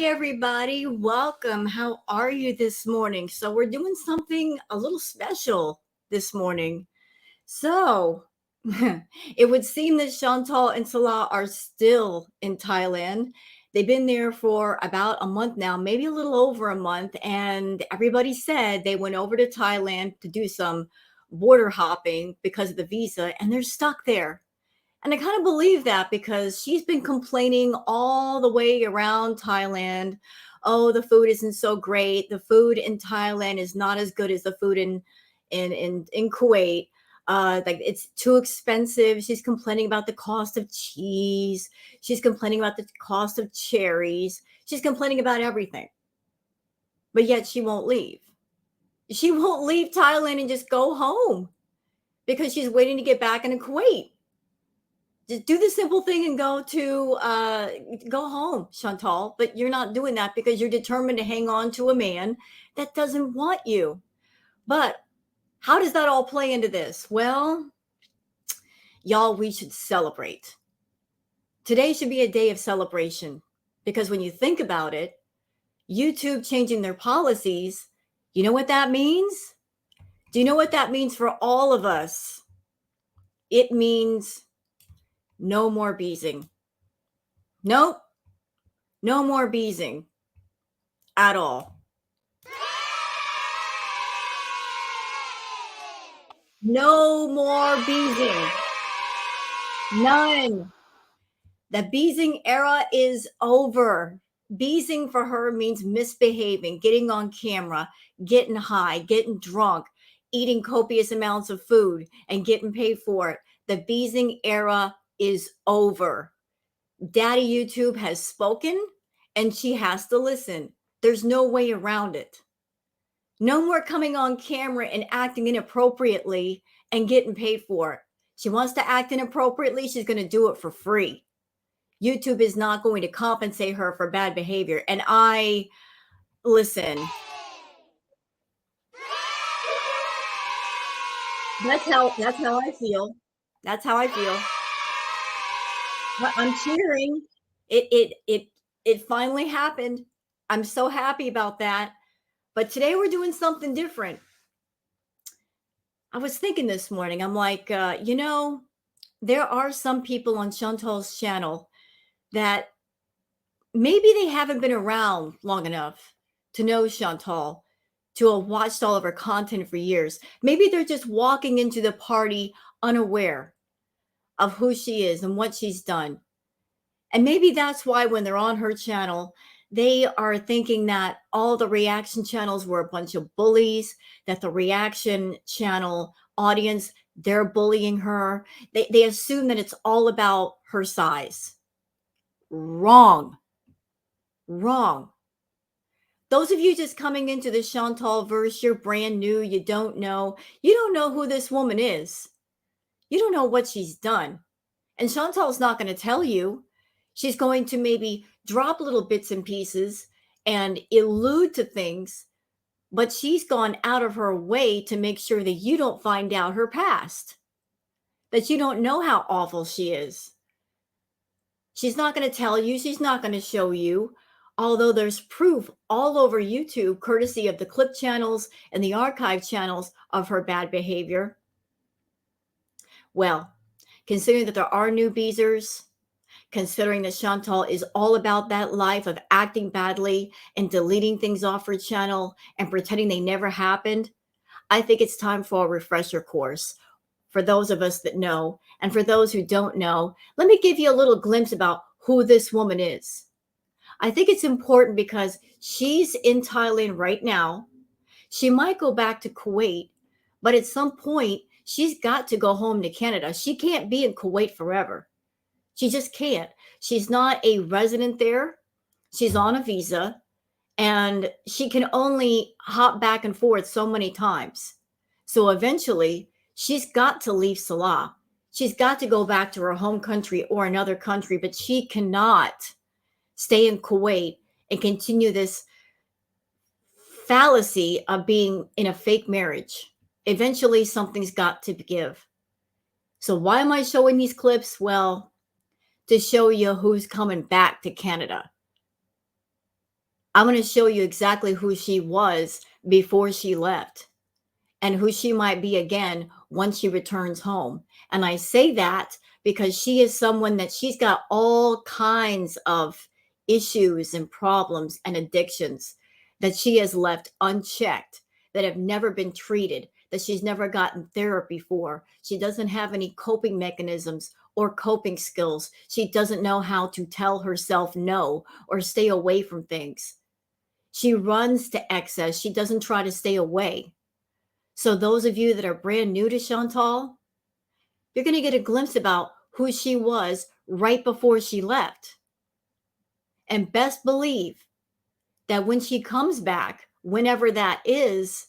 everybody. Welcome. How are you this morning? So, we're doing something a little special this morning. So, it would seem that Chantal and Salah are still in Thailand. They've been there for about a month now, maybe a little over a month. And everybody said they went over to Thailand to do some border hopping because of the visa, and they're stuck there. And I kind of believe that because she's been complaining all the way around Thailand. Oh, the food isn't so great. The food in Thailand is not as good as the food in Kuwait. Like it's too expensive. She's complaining about the cost of cheese. She's complaining about the cost of cherries. She's complaining about everything. But yet she won't leave. She won't leave Thailand and just go home because she's waiting to get back into Kuwait. Just do the simple thing and go home, Chantal. But you're not doing that because you're determined to hang on to a man that doesn't want you. But how does that all play into this? Well, y'all, we should celebrate. Today should be a day of celebration because when you think about it, YouTube changing their policies, you know what that means? Do you know what that means for all of us? It means no more beezing. Nope. No more beezing at all. No more beezing. None. The beezing era is over. Beezing for her means misbehaving, getting on camera, getting high, getting drunk, eating copious amounts of food, and getting paid for it. The beezing era is over. Daddy YouTube has spoken and she has to listen. There's no way around it. No more coming on camera and acting inappropriately and getting paid for it. She wants to act inappropriately, she's going to do it for free. YouTube is not going to compensate her for bad behavior. And listen. That's how I feel. That's how I feel. I'm cheering. It finally happened. I'm so happy about that. But today we're doing something different. I was thinking this morning, I'm like, there are some people on Chantal's channel that maybe they haven't been around long enough to know Chantal, to have watched all of her content for years. Maybe they're just walking into the party unaware of who she is and what she's done. And maybe that's why when they're on her channel, they are thinking that all the reaction channels were a bunch of bullies, that the reaction channel audience, they're bullying her. They assume that it's all about her size. Wrong. Those of you just coming into the Chantal verse, you're brand new, you don't know who this woman is. You don't know what she's done. And Chantal's not going to tell you. She's going to maybe drop little bits and pieces and allude to things, but she's gone out of her way to make sure that you don't find out her past, that you don't know how awful she is. She's not going to tell you. She's not going to show you, although there's proof all over YouTube, courtesy of the clip channels and the archive channels, of her bad behavior. Well, considering that there are new Beezers, considering that Chantal is all about that life of acting badly and deleting things off her channel and pretending they never happened, I think it's time for a refresher course for those of us that know. And for those who don't know, let me give you a little glimpse about who this woman is. I think it's important because she's in Thailand right now. She might go back to Kuwait, but at some point, she's got to go home to Canada. She can't be in Kuwait forever. She just can't. She's not a resident there. She's on a visa, and she can only hop back and forth so many times. So eventually, she's got to leave Salah. She's got to go back to her home country or another country, but she cannot stay in Kuwait and continue this fallacy of being in a fake marriage. Eventually, something's got to give. So why am I showing these clips? Well, to show you who's coming back to Canada. I'm going to show you exactly who she was before she left and who she might be again once she returns home. And I say that because she is someone that she's got all kinds of issues and problems and addictions that she has left unchecked, that have never been treated, that she's never gotten therapy for. She doesn't have any coping mechanisms or coping skills. She doesn't know how to tell herself no or stay away from things. She runs to excess. She doesn't try to stay away. So those of you that are brand new to Chantal, you're going to get a glimpse about who she was right before she left. And best believe that when she comes back, whenever that is,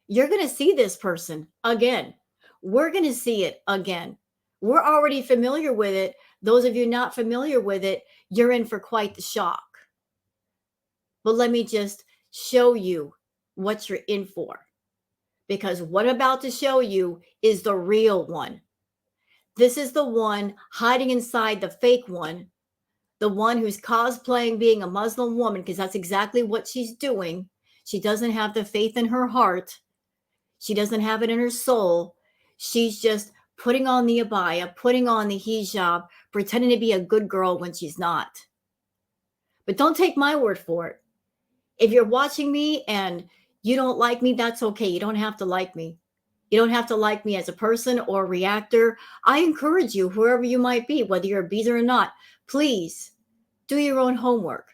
you're going to see this person again. We're going to see it again. We're already familiar with it. Those of you not familiar with it, you're in for quite the shock. But let me just show you what you're in for. Because what I'm about to show you is the real one. This is the one hiding inside the fake one, the one who's cosplaying being a Muslim woman, because that's exactly what she's doing. She doesn't have the faith in her heart. She doesn't have it in her soul. She's just putting on the abaya, putting on the hijab, pretending to be a good girl when she's not. But don't take my word for it. If you're watching me and you don't like me, that's okay. You don't have to like me. You don't have to like me as a person or a reactor. I encourage you, whoever you might be, whether you're a Beezer or not, please do your own homework.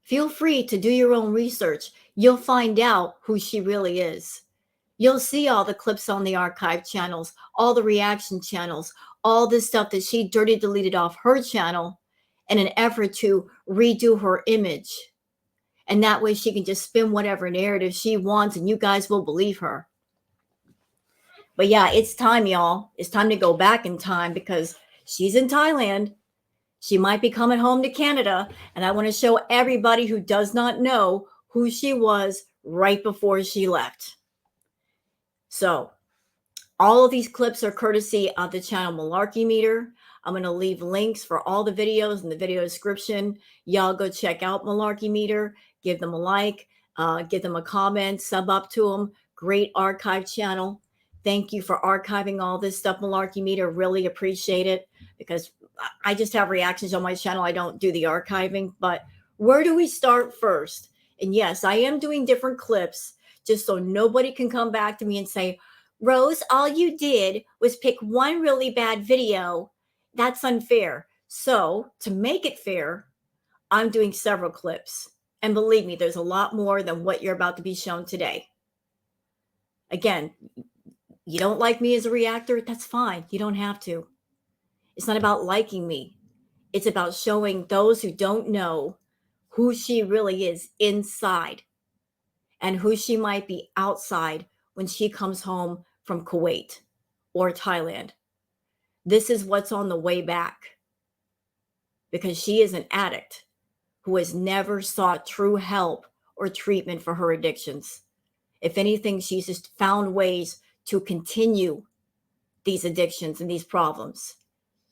Feel free to do your own research. You'll find out who she really is. You'll see all the clips on the archive channels, all the reaction channels, all this stuff that she dirty deleted off her channel in an effort to redo her image. And that way she can just spin whatever narrative she wants and you guys will believe her. But yeah, it's time, y'all. It's time to go back in time because she's in Thailand. She might be coming home to Canada. And I want to show everybody who does not know who she was right before she left. So all of these clips are courtesy of the channel Malarkey Meter. I'm going to leave links for all the videos in the video description. Y'all go check out Malarkey Meter. Give them a like. Give them a comment. Sub up to them. Great archive channel. Thank you for archiving all this stuff, Malarkey Meter. Really appreciate it because I just have reactions on my channel. I don't do the archiving. But where do we start first? And yes, I am doing different clips just so nobody can come back to me and say, Rose, all you did was pick one really bad video. That's unfair. So to make it fair, I'm doing several clips. And believe me, there's a lot more than what you're about to be shown today. Again, you don't like me as a reactor? That's fine. You don't have to. It's not about liking me. It's about showing those who don't know who she really is inside and who she might be outside when she comes home from Kuwait or Thailand. This is what's on the way back because she is an addict who has never sought true help or treatment for her addictions. If anything, she's just found ways to continue these addictions and these problems.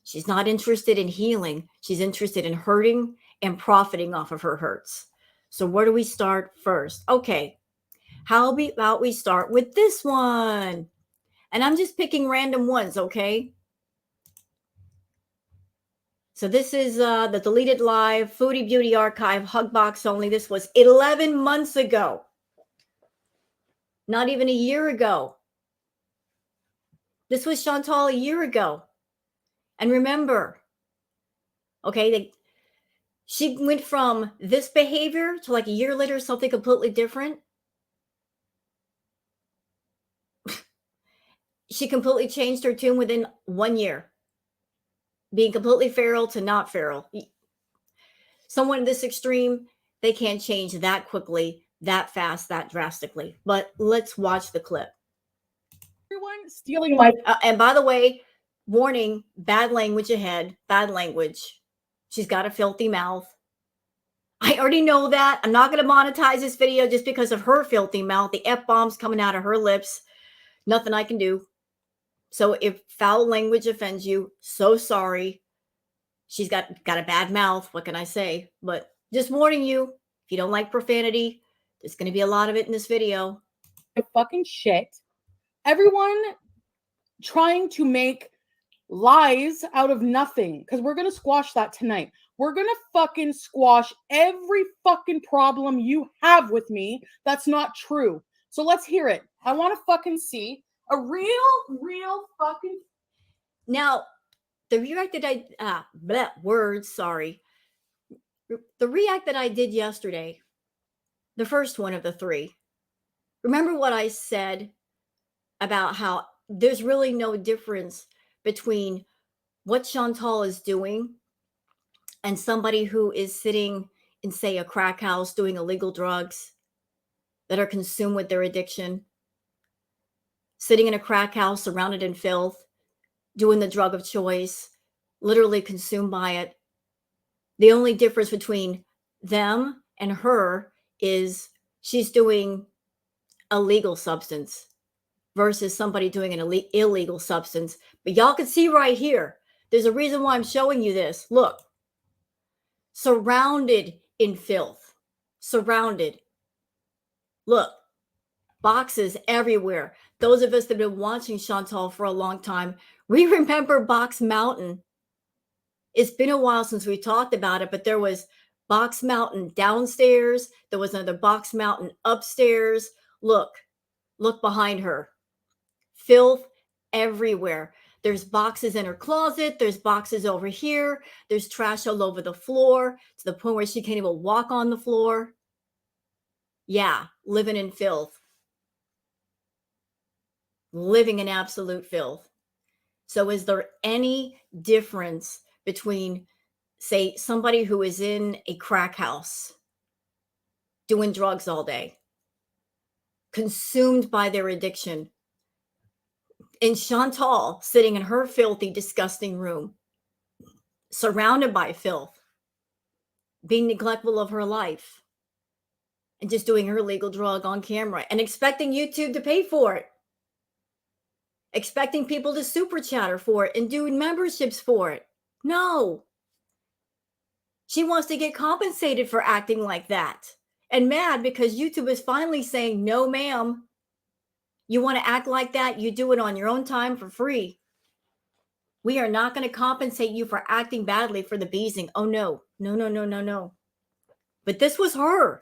She's not interested in healing. She's interested in hurting and profiting off of her hurts. So where do we start first? Okay, how about we start with this one? And I'm just picking random ones, okay? So this is the deleted live Foodie Beauty Archive hug box only. This was 11 months ago. Not even a year ago. This was Chantal a year ago. And remember, okay, she went from this behavior to like a year later, something completely different. She completely changed her tune within 1 year. Being completely feral to not feral. Someone this extreme, they can't change that quickly, that fast, that drastically. But let's watch the clip. Everyone stealing my and by the way, warning, bad language ahead, bad language. She's got a filthy mouth. I already know that. I'm not going to monetize this video just because of her filthy mouth, the F-bombs coming out of her lips. Nothing I can do. So if foul language offends you, so sorry. She's got a bad mouth. What can I say? But just warning you, If you don't like profanity, there's going to be a lot of it in this video. Fucking shit. Everyone trying to make lies out of nothing, because we're going to squash that tonight. We're going to fucking squash every fucking problem you have with me that's not true. So let's hear it. I want to fucking see a real fucking... Now, the react that the react that I did yesterday, the first one of the three, remember what I said about how there's really no difference between what Chantal is doing and somebody who is sitting in, say, a crack house doing illegal drugs that are consumed with their addiction, sitting in a crack house surrounded in filth, doing the drug of choice, literally consumed by it. The only difference between them and her is she's doing a legal substance versus somebody doing an illegal substance. But y'all can see right here, there's a reason why I'm showing you this. Look, surrounded in filth, surrounded. Look, boxes everywhere. Those of us that have been watching Chantal for a long time, we remember Box Mountain. It's been a while since we talked about it, but there was Box Mountain downstairs. There was another Box Mountain upstairs. Look behind her. Filth everywhere. There's boxes in her closet. There's boxes over here. There's trash all over the floor to the point where she can't even walk on the floor. Yeah, living in filth. Living in absolute filth. So is there any difference between, say, somebody who is in a crack house doing drugs all day, consumed by their addiction, and Chantal sitting in her filthy, disgusting room, surrounded by filth, being neglectful of her life, and just doing her legal drug on camera and expecting YouTube to pay for it, expecting people to super chat her for it and do memberships for it? No. She wants to get compensated for acting like that, and mad because YouTube is finally saying, no, ma'am. You want to act like that? You do it on your own time for free. We are not going to compensate you for acting badly for the Beezing. Oh, no. No. But this was her.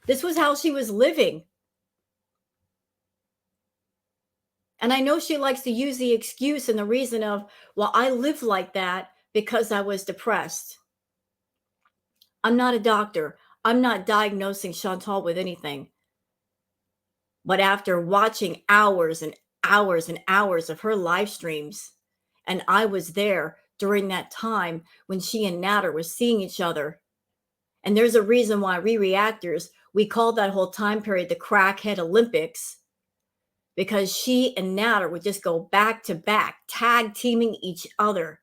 This was how she was living. And I know she likes to use the excuse and the reason of, well, I lived like that because I was depressed. I'm not a doctor. I'm not diagnosing Chantal with anything. But after watching hours and hours and hours of her live streams, and I was there during that time when she and Natter were seeing each other. And there's a reason why we reactors, we call that whole time period the Crackhead Olympics, because she and Natter would just go back to back, tag teaming each other,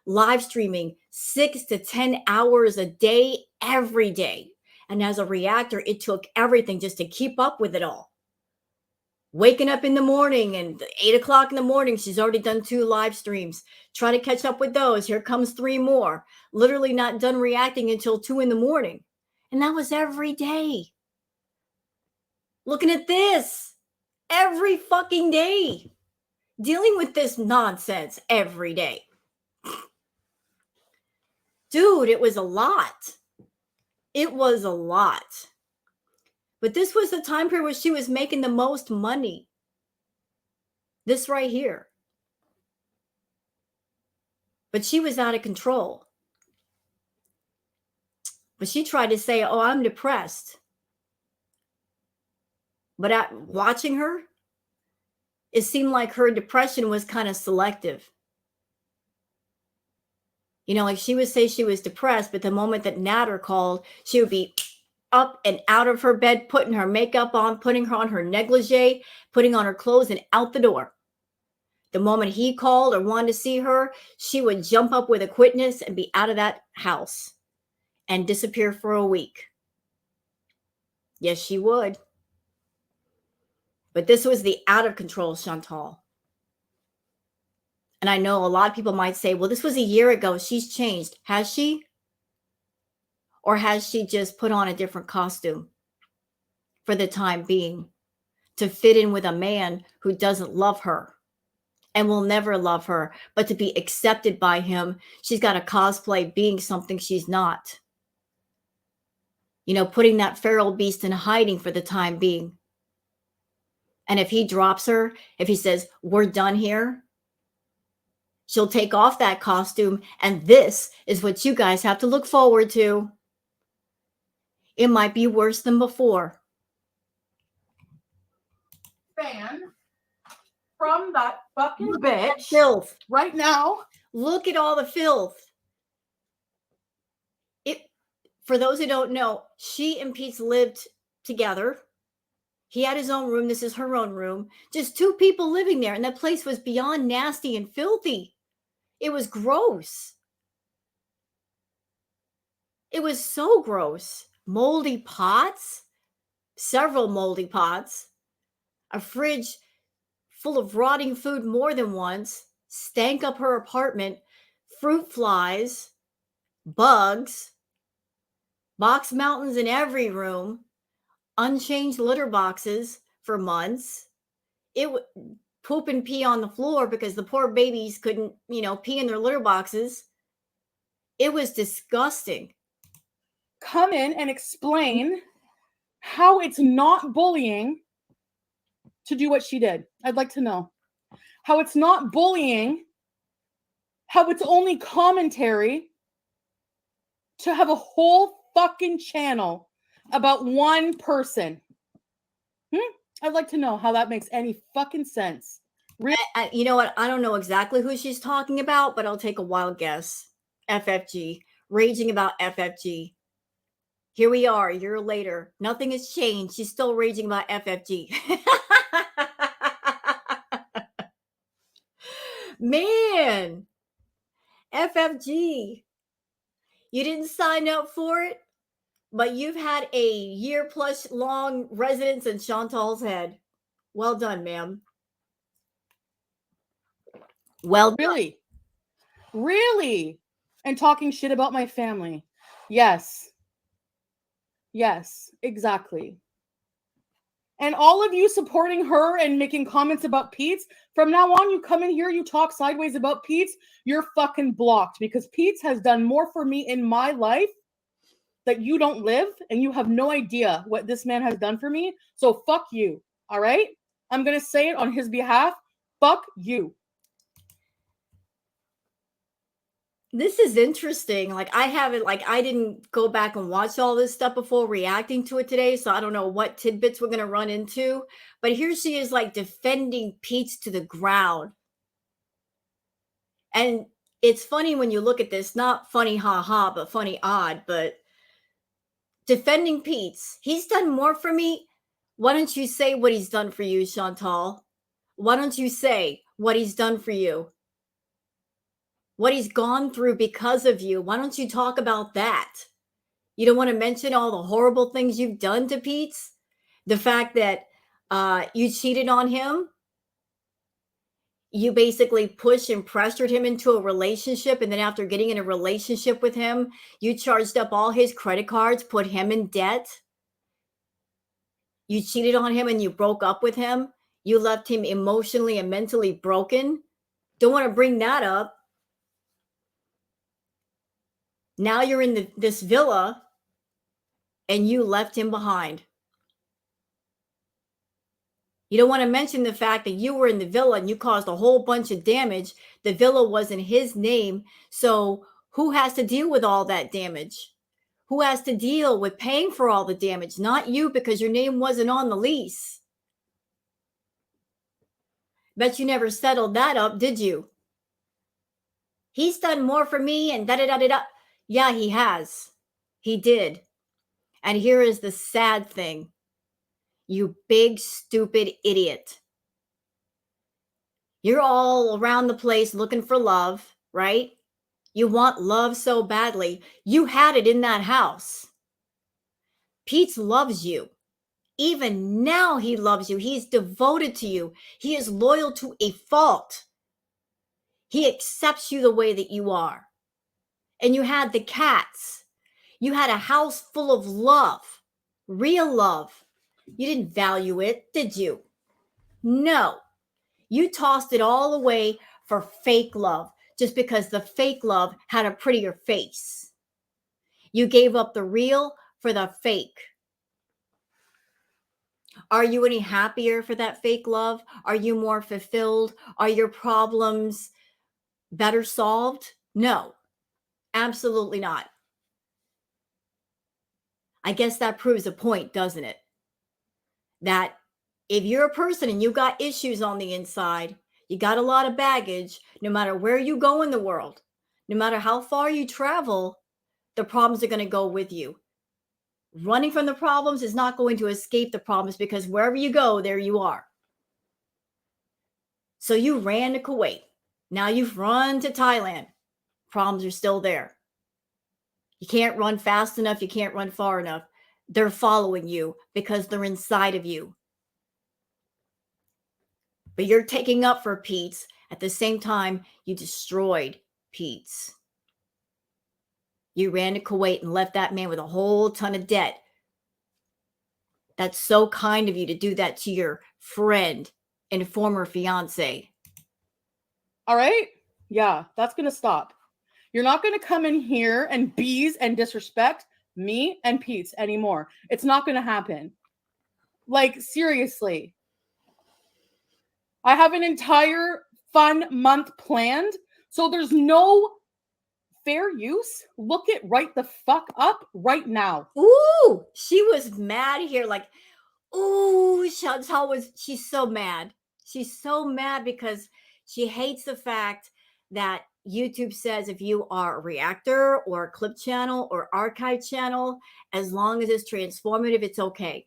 live streaming 6 to 10 hours a day, every day. And as a reactor, it took everything just to keep up with it all. Waking up in the morning and 8 o'clock in the morning, she's already done 2 live streams. Try to catch up with those. Here comes 3 more. Literally not done reacting until 2 in the morning. And that was every day. Looking at this every fucking day. Dealing with this nonsense every day. Dude, it was a lot. It was a lot. But this was the time period where she was making the most money. This right here. But she was out of control. But she tried to say, oh, I'm depressed. But watching her, it seemed like her depression was kind of selective. You know, like she would say she was depressed, but the moment that Natter called, she would be up and out of her bed, putting her makeup on, putting her on her negligee, putting on her clothes and out the door. The moment he called or wanted to see her, she would jump up with a quickness and be out of that house and disappear for a week. Yes, she would. But this was the out of control Chantal. And I know a lot of people might say, well, this was a year ago. She's changed. Has she? Or has she just put on a different costume for the time being to fit in with a man who doesn't love her and will never love her, but to be accepted by him, she's got to cosplay being something she's not. You know, putting that feral beast in hiding for the time being. And if he drops her, if he says, we're done here, she'll take off that costume, and this is what you guys have to look forward to. It might be worse than before. Fan from that fucking bitch Filth. right now. Look at all the filth. For those who don't know, she and Pete lived together. He had his own room. This is her own room. Just two people living there. And that place was beyond nasty and filthy. It was gross. It was so gross. Moldy pots, several moldy pots, a fridge full of rotting food more than once, stank up her apartment, fruit flies, bugs, box mountains in every room, unchanged litter boxes for months. It would poop and pee on the floor because the poor babies couldn't, pee in their litter boxes. It was disgusting. Come in and explain how it's not bullying to do what she did. I'd like to know how it's not bullying, how it's only commentary to have a whole fucking channel about one person. I'd like to know how that makes any fucking sense. Really? You know what? I don't know exactly who she's talking about, but I'll take a wild guess. FFG. Raging about FFG. Here we are, a year later. Nothing has changed. She's still raging about FFG. Man, FFG. You didn't sign up for it, but you've had a year plus long residence in Chantal's head. Well done, ma'am. Well done. Really? And talking shit about my family. Yes, exactly. And all of you supporting her and making comments about Pete's, from now on, you come in here, you talk sideways about Pete's, you're fucking blocked, because Pete's has done more for me in my life that you don't live, and you have no idea what this man has done for me. So fuck you, all right? I'm going to say it on his behalf. Fuck you. This is interesting. I didn't go back and watch all this stuff before reacting to it today, so I don't know what tidbits we're going to run into. But here she is, defending Pete's to the ground. And it's funny when you look at this, not funny ha-ha, but funny odd, but defending Pete's. He's done more for me. Why don't you say what he's done for you, Chantal? Why don't you say what he's done for you? What he's gone through because of you. Why don't you talk about that? You don't want to mention all the horrible things you've done to Pete's? The fact that you cheated on him? You basically pushed and pressured him into a relationship, and then after getting in a relationship with him, you charged up all his credit cards, put him in debt. You cheated on him and you broke up with him. You left him emotionally and mentally broken. Don't want to bring that up. Now you're in this villa and you left him behind. You don't want to mention the fact that you were in the villa and you caused a whole bunch of damage. The villa was in his name. So who has to deal with all that damage? Who has to deal with paying for all the damage? Not you, because your name wasn't on the lease. Bet you never settled that up, did you? He's done more for me and da-da-da-da-da. Yeah, he has. He did. And here is the sad thing. You big, stupid idiot. You're all around the place looking for love, right? You want love so badly. You had it in that house. Pete loves you. Even now he loves you. He's devoted to you. He is loyal to a fault. He accepts you the way that you are. And you had the cats. You had a house full of love, real love. You didn't value it, did you? No. You tossed it all away for fake love just because the fake love had a prettier face. You gave up the real for the fake. Are you any happier for that fake love? Are you more fulfilled? Are your problems better solved? No, absolutely not. I guess that proves a point, doesn't it? That if you're a person and you got issues on the inside, you got a lot of baggage, no matter where you go in the world, no matter how far you travel, the problems are going to go with you. Running from the problems is not going to escape the problems because wherever you go, there you are. So you ran to Kuwait. Now you've run to Thailand. Problems are still there. You can't run fast enough. You can't run far enough. They're following you because they're inside of you. But you're taking up for Pete's. At the same time, you destroyed Pete's. You ran to Kuwait and left that man with a whole ton of debt. That's so kind of you to do that to your friend and former fiance. All right? Yeah, that's going to stop. You're not going to come in here and bees and disrespect me and Pete's anymore. It's not going to happen. Like, seriously. I have an entire fun month planned, so there's no fair use. Look it right the fuck up right now. Ooh, she was mad here. Like, ooh, Chantal she's so mad. She's so mad because she hates the fact that YouTube says if you are a reactor or a clip channel or archive channel, as long as it's transformative, it's okay.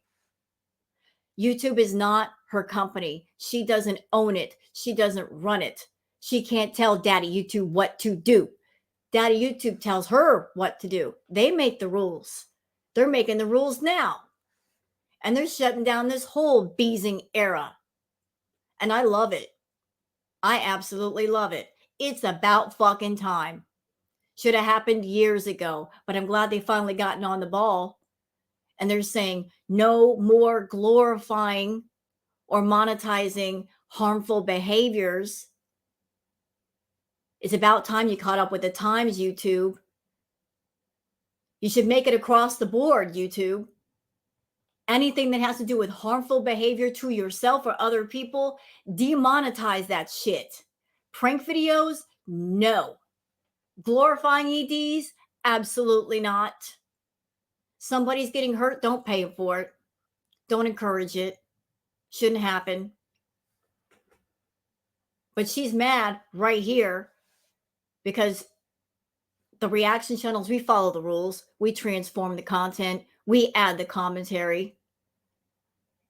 YouTube is not her company. She doesn't own it. She doesn't run it. She can't tell Daddy YouTube what to do. Daddy YouTube tells her what to do. They make the rules. They're making the rules now. And they're shutting down this whole Beezing era. And I love it. I absolutely love it. It's about fucking time. Should have happened years ago, but I'm glad they finally gotten on the ball. And they're saying no more glorifying or monetizing harmful behaviors. It's about time you caught up with the times, YouTube. You should make it across the board, YouTube. Anything that has to do with harmful behavior to yourself or other people, demonetize that shit. Prank videos, no. Glorifying EDs, absolutely not. Somebody's getting hurt, don't pay for it. Don't encourage it. Shouldn't happen. But she's mad right here because the reaction channels, we follow the rules. We transform the content. We add the commentary.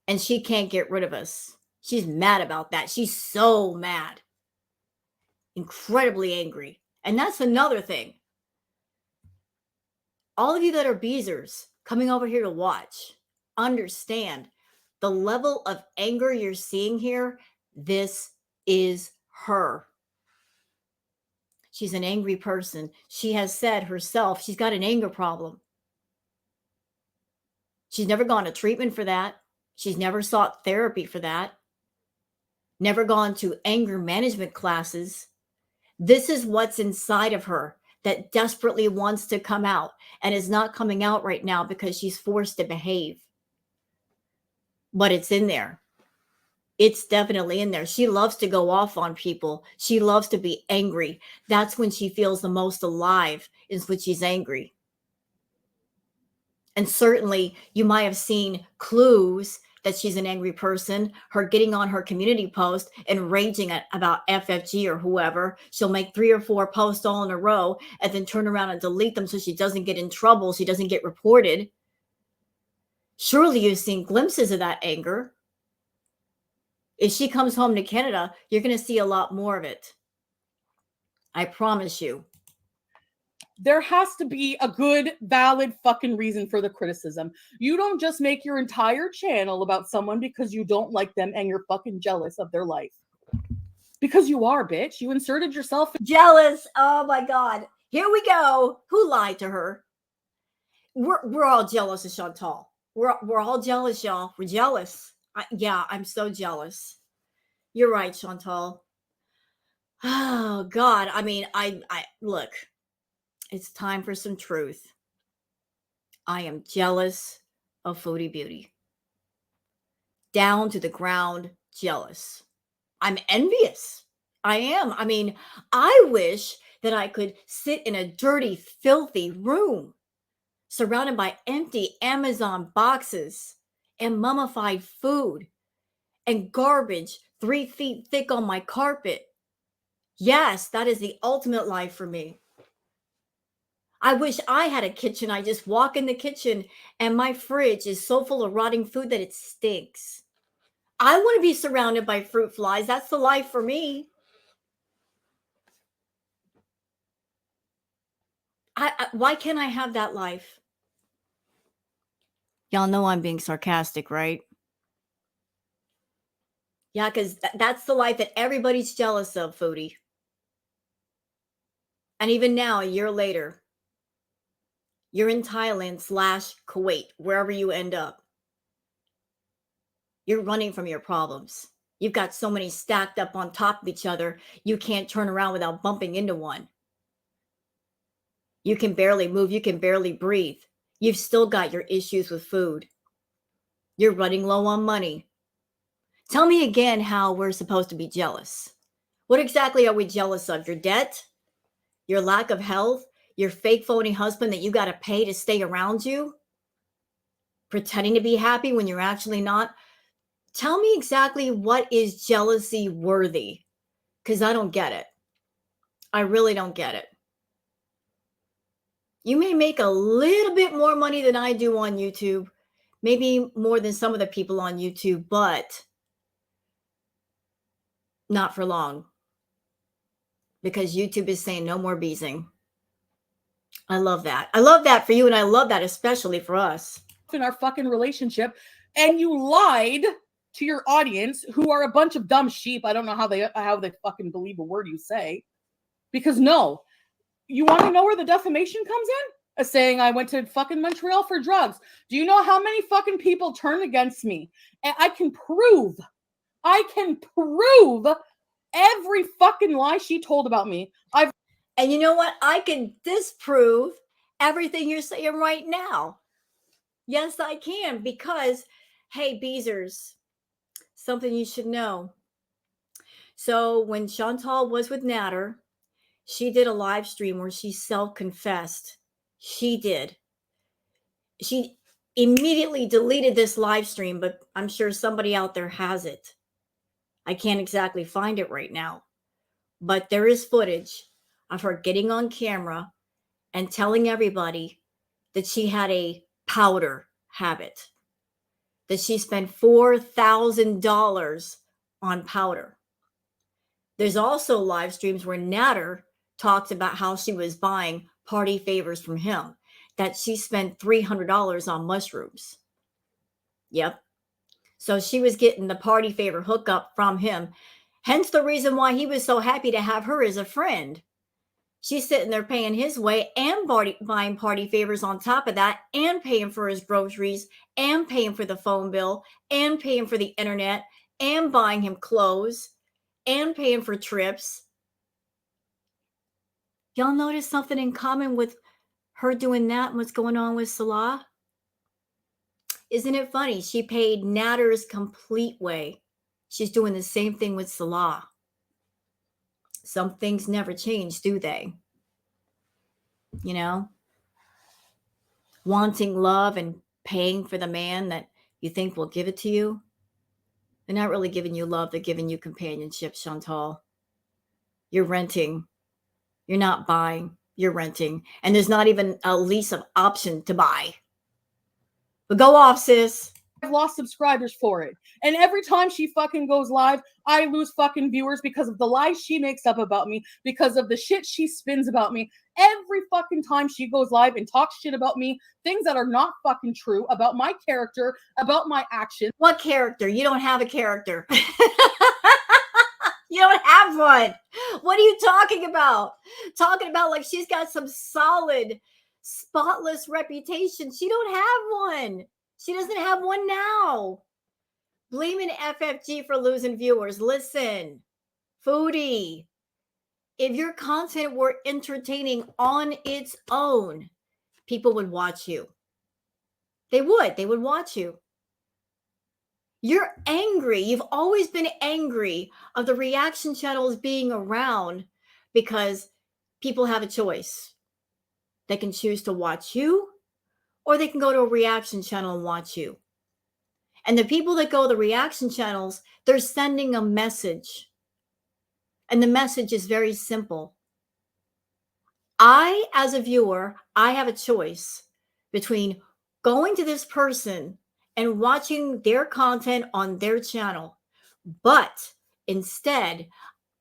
And she can't get rid of us. She's mad about that. She's so mad. Incredibly angry. And that's another thing. All of you that are Beezers coming over here to watch, understand the level of anger you're seeing here. This is her. She's an angry person. She has said herself she's got an anger problem. She's never gone to treatment for that. She's never sought therapy for that. Never gone to anger management classes. This is what's inside of her that desperately wants to come out and is not coming out right now because she's forced to behave. But it's in there. It's definitely in there. She loves to go off on people. She loves to be angry. That's when she feels the most alive, is when she's angry. And certainly you might have seen clues that she's an angry person, her getting on her community post and raging about FFG or whoever. She'll make 3 or 4 posts all in a row and then turn around and delete them so she doesn't get in trouble. She doesn't get reported. Surely you've seen glimpses of that anger. If she comes home to Canada, you're going to see a lot more of it. I promise you. There has to be a good, valid fucking reason for the criticism. You don't just make your entire channel about someone because you don't like them and you're fucking jealous of their life. Because you are, bitch. You inserted yourself. Jealous. Oh my God. Here we go. Who lied to her? we're all jealous of Chantal. We're all jealous, y'all. We're jealous. Yeah, I'm so jealous. You're right, Chantal. Oh God. I mean, I look, it's time for some truth. I am jealous of Foodie Beauty. Down to the ground, jealous. I'm envious. I am. I mean, I wish that I could sit in a dirty, filthy room surrounded by empty Amazon boxes and mummified food and garbage 3 feet thick on my carpet. Yes, that is the ultimate life for me. I wish I had a kitchen. I just walk in the kitchen and my fridge is so full of rotting food that it stinks. I want to be surrounded by fruit flies. That's the life for me. Why can't I have that life? Y'all know I'm being sarcastic, right? Yeah, because that's the life that everybody's jealous of, Foodie. And even now, a year later, you're in Thailand / Kuwait, wherever you end up. You're running from your problems. You've got so many stacked up on top of each other, you can't turn around without bumping into one. You can barely move. You can barely breathe. You've still got your issues with food. You're running low on money. Tell me again how we're supposed to be jealous. What exactly are we jealous of? Your debt? Your lack of health? Your fake phony husband that you got to pay to stay around you? Pretending to be happy when you're actually not? Tell me exactly what is jealousy worthy, because I don't get it. I really don't get it. You may make a little bit more money than I do on YouTube, maybe more than some of the people on YouTube, but not for long, because YouTube is saying no more beezing. I love that. I love that for you, and I love that especially for us. In our fucking relationship, and you lied to your audience, who are a bunch of dumb sheep. I don't know how they fucking believe a word you say, because no, you want to know where the defamation comes in? Saying I went to fucking Montreal for drugs. Do you know how many fucking people turned against me? And I can prove every fucking lie she told about me. And you know what? I can disprove everything you're saying right now. Yes, I can, because, hey, Beezers, something you should know. So when Chantal was with Natter, she did a live stream where she self-confessed. She did. She immediately deleted this live stream, but I'm sure somebody out there has it. I can't exactly find it right now, but there is footage of her getting on camera and telling everybody that she had a powder habit, that she spent $4,000 on powder. There's also live streams where Natter talks about how she was buying party favors from him, that she spent $300 on mushrooms. Yep. So she was getting the party favor hookup from him. Hence the reason why he was so happy to have her as a friend. She's sitting there paying his way and buying party favors on top of that, and paying for his groceries, and paying for the phone bill, and paying for the internet, and buying him clothes, and paying for trips. Y'all notice something in common with her doing that and what's going on with Salah? Isn't it funny? She paid Natter's complete way. She's doing the same thing with Salah. Some things never change, do they? You know? Wanting love and paying for the man that you think will give it to you. They're not really giving you love. They're giving you companionship, Chantal. You're renting. You're not buying. You're renting. And there's not even a lease of option to buy. But go off, sis. I've lost subscribers for it. And every time she fucking goes live, I lose fucking viewers because of the lies she makes up about me, because of the shit she spins about me. Every fucking time she goes live and talks shit about me, things that are not fucking true about my character, about my actions. What character? You don't have a character. You don't have one. What are you talking about? Talking about like she's got some solid spotless reputation. She don't have one. She doesn't have one now. Blaming FFG for losing viewers. Listen, foodie, if your content were entertaining on its own, people would watch you. They would watch you. You're angry. You've always been angry of the reaction channels being around because people have a choice. They can choose to watch you, or they can go to a reaction channel and watch you. And the people that go to the reaction channels, they're sending a message. And the message is very simple. I, as a viewer, I have a choice between going to this person and watching their content on their channel. But instead,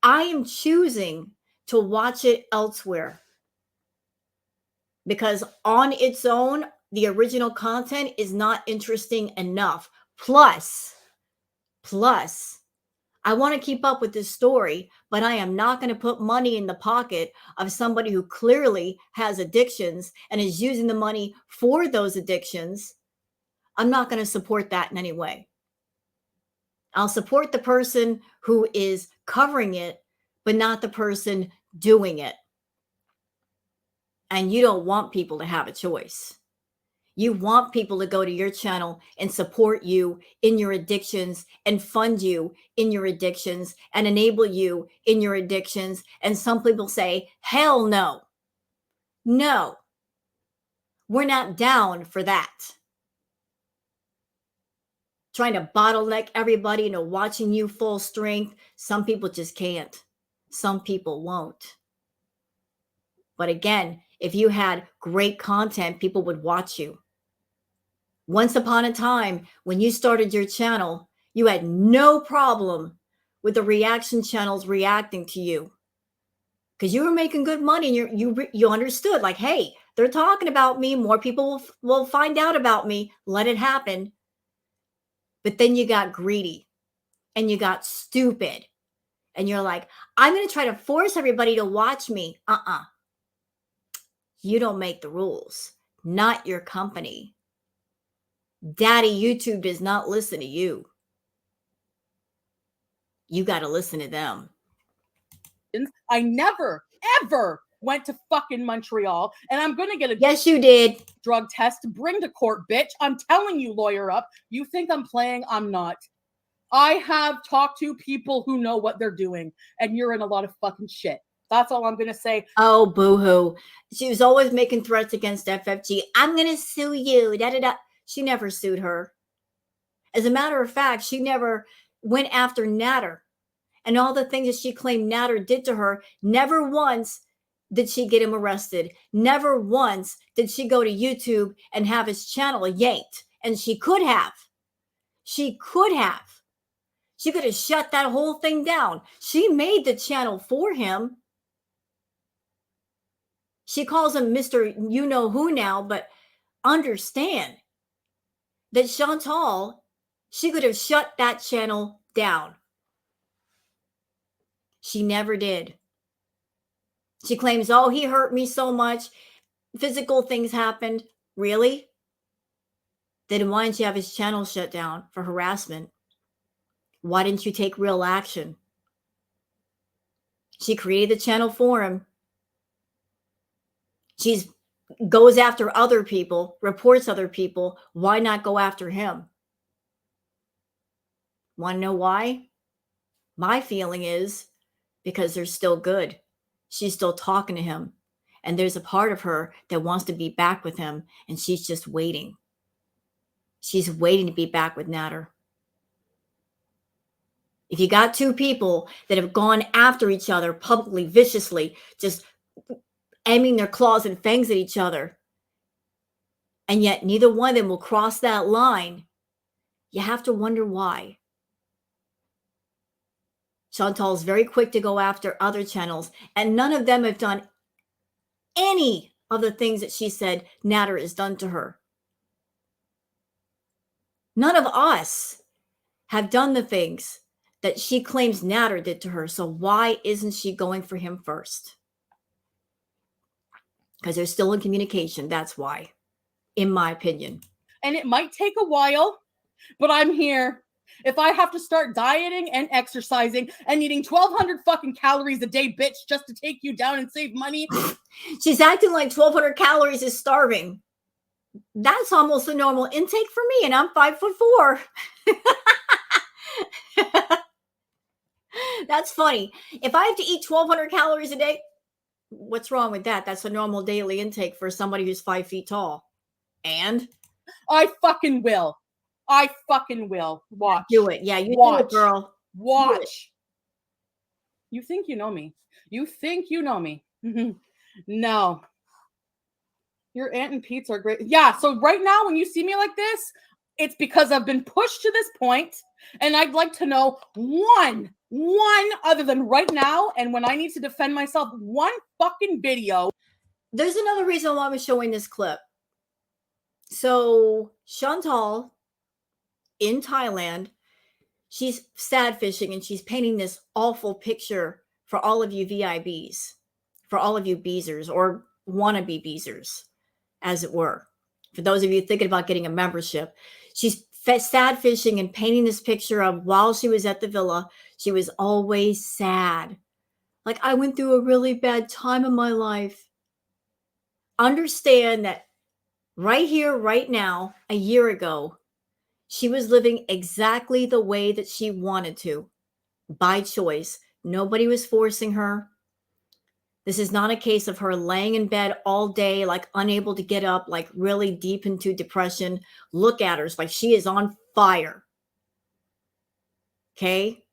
I am choosing to watch it elsewhere. Because on its own, the original content is not interesting enough. Plus, I want to keep up with this story, but I am not going to put money in the pocket of somebody who clearly has addictions and is using the money for those addictions. I'm not going to support that in any way. I'll support the person who is covering it, but not the person doing it. And you don't want people to have a choice. You want people to go to your channel and support you in your addictions and fund you in your addictions and enable you in your addictions. And some people say, hell no. No, we're not down for that. Trying to bottleneck everybody into watching you full strength. Some people just can't. Some people won't. But again, if you had great content, people would watch you. Once upon a time, when you started your channel, you had no problem with the reaction channels reacting to you because you were making good money and you understood, like, hey, they're talking about me. More people will find out about me. Let it happen. But then you got greedy and you got stupid and you're like, I'm going to try to force everybody to watch me. You don't make the rules, not your company. Daddy YouTube does not listen to you. You got to listen to them. I never, ever went to fucking Montreal, and I'm going to get a yes, you did drug test to bring to court, bitch. I'm telling you, lawyer up. You think I'm playing? I'm not. I have talked to people who know what they're doing, and you're in a lot of fucking shit. That's all I'm going to say. Oh, boo-hoo. She was always making threats against FFG. I'm going to sue you. Da-da-da. She never sued her. As a matter of fact, she never went after Natter. And all the things that she claimed Natter did to her, never once did she get him arrested. Never once did she go to YouTube and have his channel yanked. And she could have. She could have. She could have shut that whole thing down. She made the channel for him. She calls him Mr. You-know-who now, but understand that Chantal, she could have shut that channel down. She never did. She claims, oh, he hurt me so much. Physical things happened. Really? Then why didn't you have his channel shut down for harassment? Why didn't you take real action? She created the channel for him. She goes after other people, reports other people. Why not go after him? Want to know why? My feeling is because they're still good. She's still talking to him. And there's a part of her that wants to be back with him. And she's just waiting. She's waiting to be back with Natter. If you got two people that have gone after each other publicly, viciously, just aiming their claws and fangs at each other, and yet neither one of them will cross that line, you have to wonder why. Chantal is very quick to go after other channels, and none of them have done any of the things that she said Natter has done to her. None of us have done the things that she claims Natter did to her. So why isn't she going for him first? Because they're still in communication. That's why, in my opinion. And it might take a while, but I'm here. If I have to start dieting and exercising and eating 1,200 fucking calories a day, bitch, just to take you down and save money. She's acting like 1,200 calories is starving. That's almost a normal intake for me, and I'm 5'4". That's funny. If I have to eat 1,200 calories a day, what's wrong with that? That's a normal daily intake for somebody who's 5 feet tall. And I fucking will. I fucking will. Watch. Do it. Yeah, you Watch. do it, girl. Watch. You think you know me. You think you know me. No. Your Aunt and Pete's are great. Yeah, so right now when you see me like this, it's because I've been pushed to this point, and I'd like to know one other than right now, and when I need to defend myself, one fucking video. There's another reason why I'm showing this clip. So Chantal in Thailand, she's sad fishing and she's painting this awful picture for all of you VIBs, for all of you Beezers or wannabe Beezers, as it were. For those of you thinking about getting a membership, she's sad fishing and painting this picture of while she was at the villa, she was always sad. Like, I went through a really bad time in my life. Understand that right here, right now, a year ago, she was living exactly the way that she wanted to, by choice. Nobody was forcing her. This is not a case of her laying in bed all day, like unable to get up, like really deep into depression. Look at her, like she is on fire. Okay?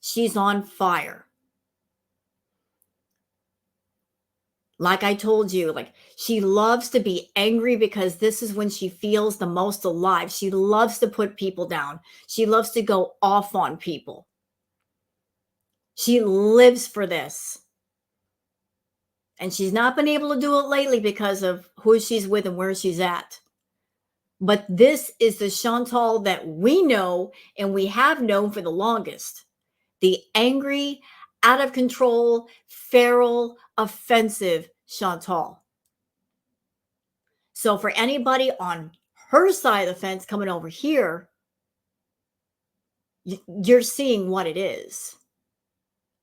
She's on fire. Like I told you, like she loves to be angry because this is when she feels the most alive. She loves to put people down. She loves to go off on people. She lives for this. And she's not been able to do it lately because of who she's with and where she's at. But this is the Chantal that we know and we have known for the longest. The angry, out of control, feral, offensive Chantal. So for anybody on her side of the fence coming over here, you're seeing what it is.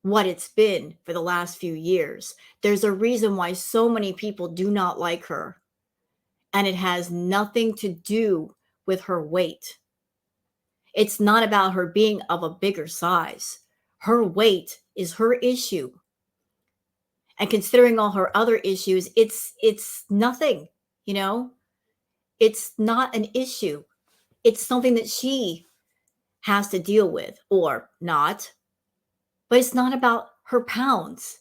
What it's been for the last few years. There's a reason why so many people do not like her. And it has nothing to do with her weight. It's not about her being of a bigger size. Her weight is her issue. And considering all her other issues, it's nothing, you know? It's not an issue. It's something that she has to deal with or not. But it's not about her pounds.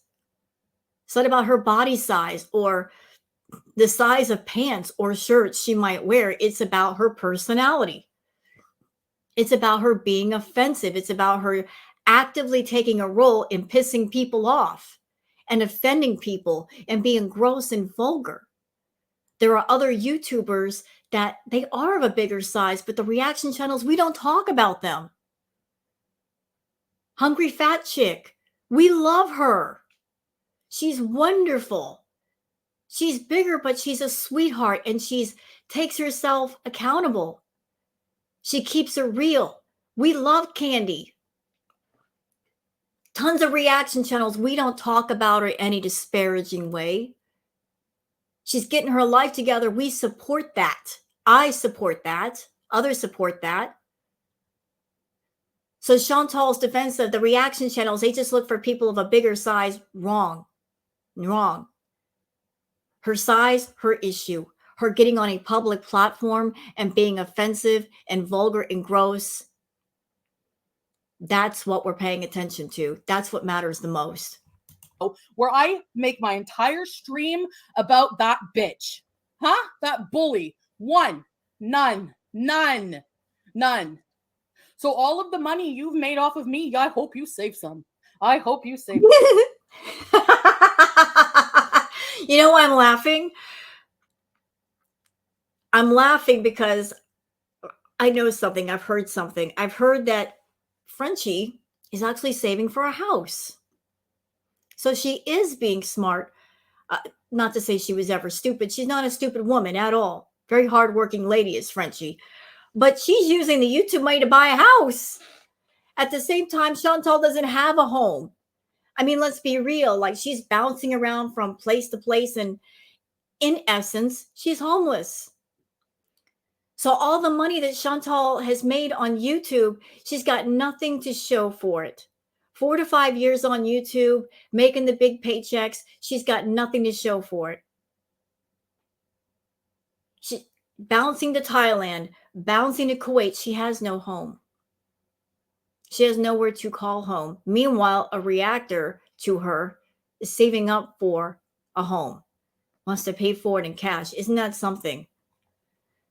It's not about her body size or the size of pants or shirts she might wear. It's about her personality. It's about her being offensive. It's about her actively taking a role in pissing people off and offending people and being gross and vulgar. There are other YouTubers that they are of a bigger size, but the reaction channels, we don't talk about them. Hungry Fat Chick, we love her. She's wonderful. She's bigger, but she's a sweetheart and she takes herself accountable. She keeps it real. We love Candy. Tons of reaction channels. We don't talk about her in any disparaging way. She's getting her life together. We support that. I support that. Others support that. So Chantal's defense of the reaction channels, they just look for people of a bigger size. Wrong. Wrong. Her size, her issue. Her getting on a public platform and being offensive and vulgar and gross. That's what we're paying attention to. That's what matters the most. Where I make my entire stream about that bitch. Huh? That bully. None. So all of the money you've made off of me, I hope you save some. I hope you save some. You know why I'm laughing? I'm laughing because I know something. I've heard something. I've heard that Frenchie is actually saving for a house. So she is being smart. Not to say she was ever stupid. She's not a stupid woman at all. Very hardworking lady is Frenchie. But she's using the YouTube money to buy a house. At the same time, Chantal doesn't have a home. I mean, let's be real. Like, she's bouncing around from place to place, and in essence, she's homeless. So all the money that Chantal has made on YouTube, she's got nothing to show for it. 4 to 5 years on YouTube, making the big paychecks, she's got nothing to show for it. She bouncing to Thailand, bouncing to Kuwait, she has no home. She has nowhere to call home. Meanwhile, a reactor to her is saving up for a home, wants to pay for it in cash. Isn't that something?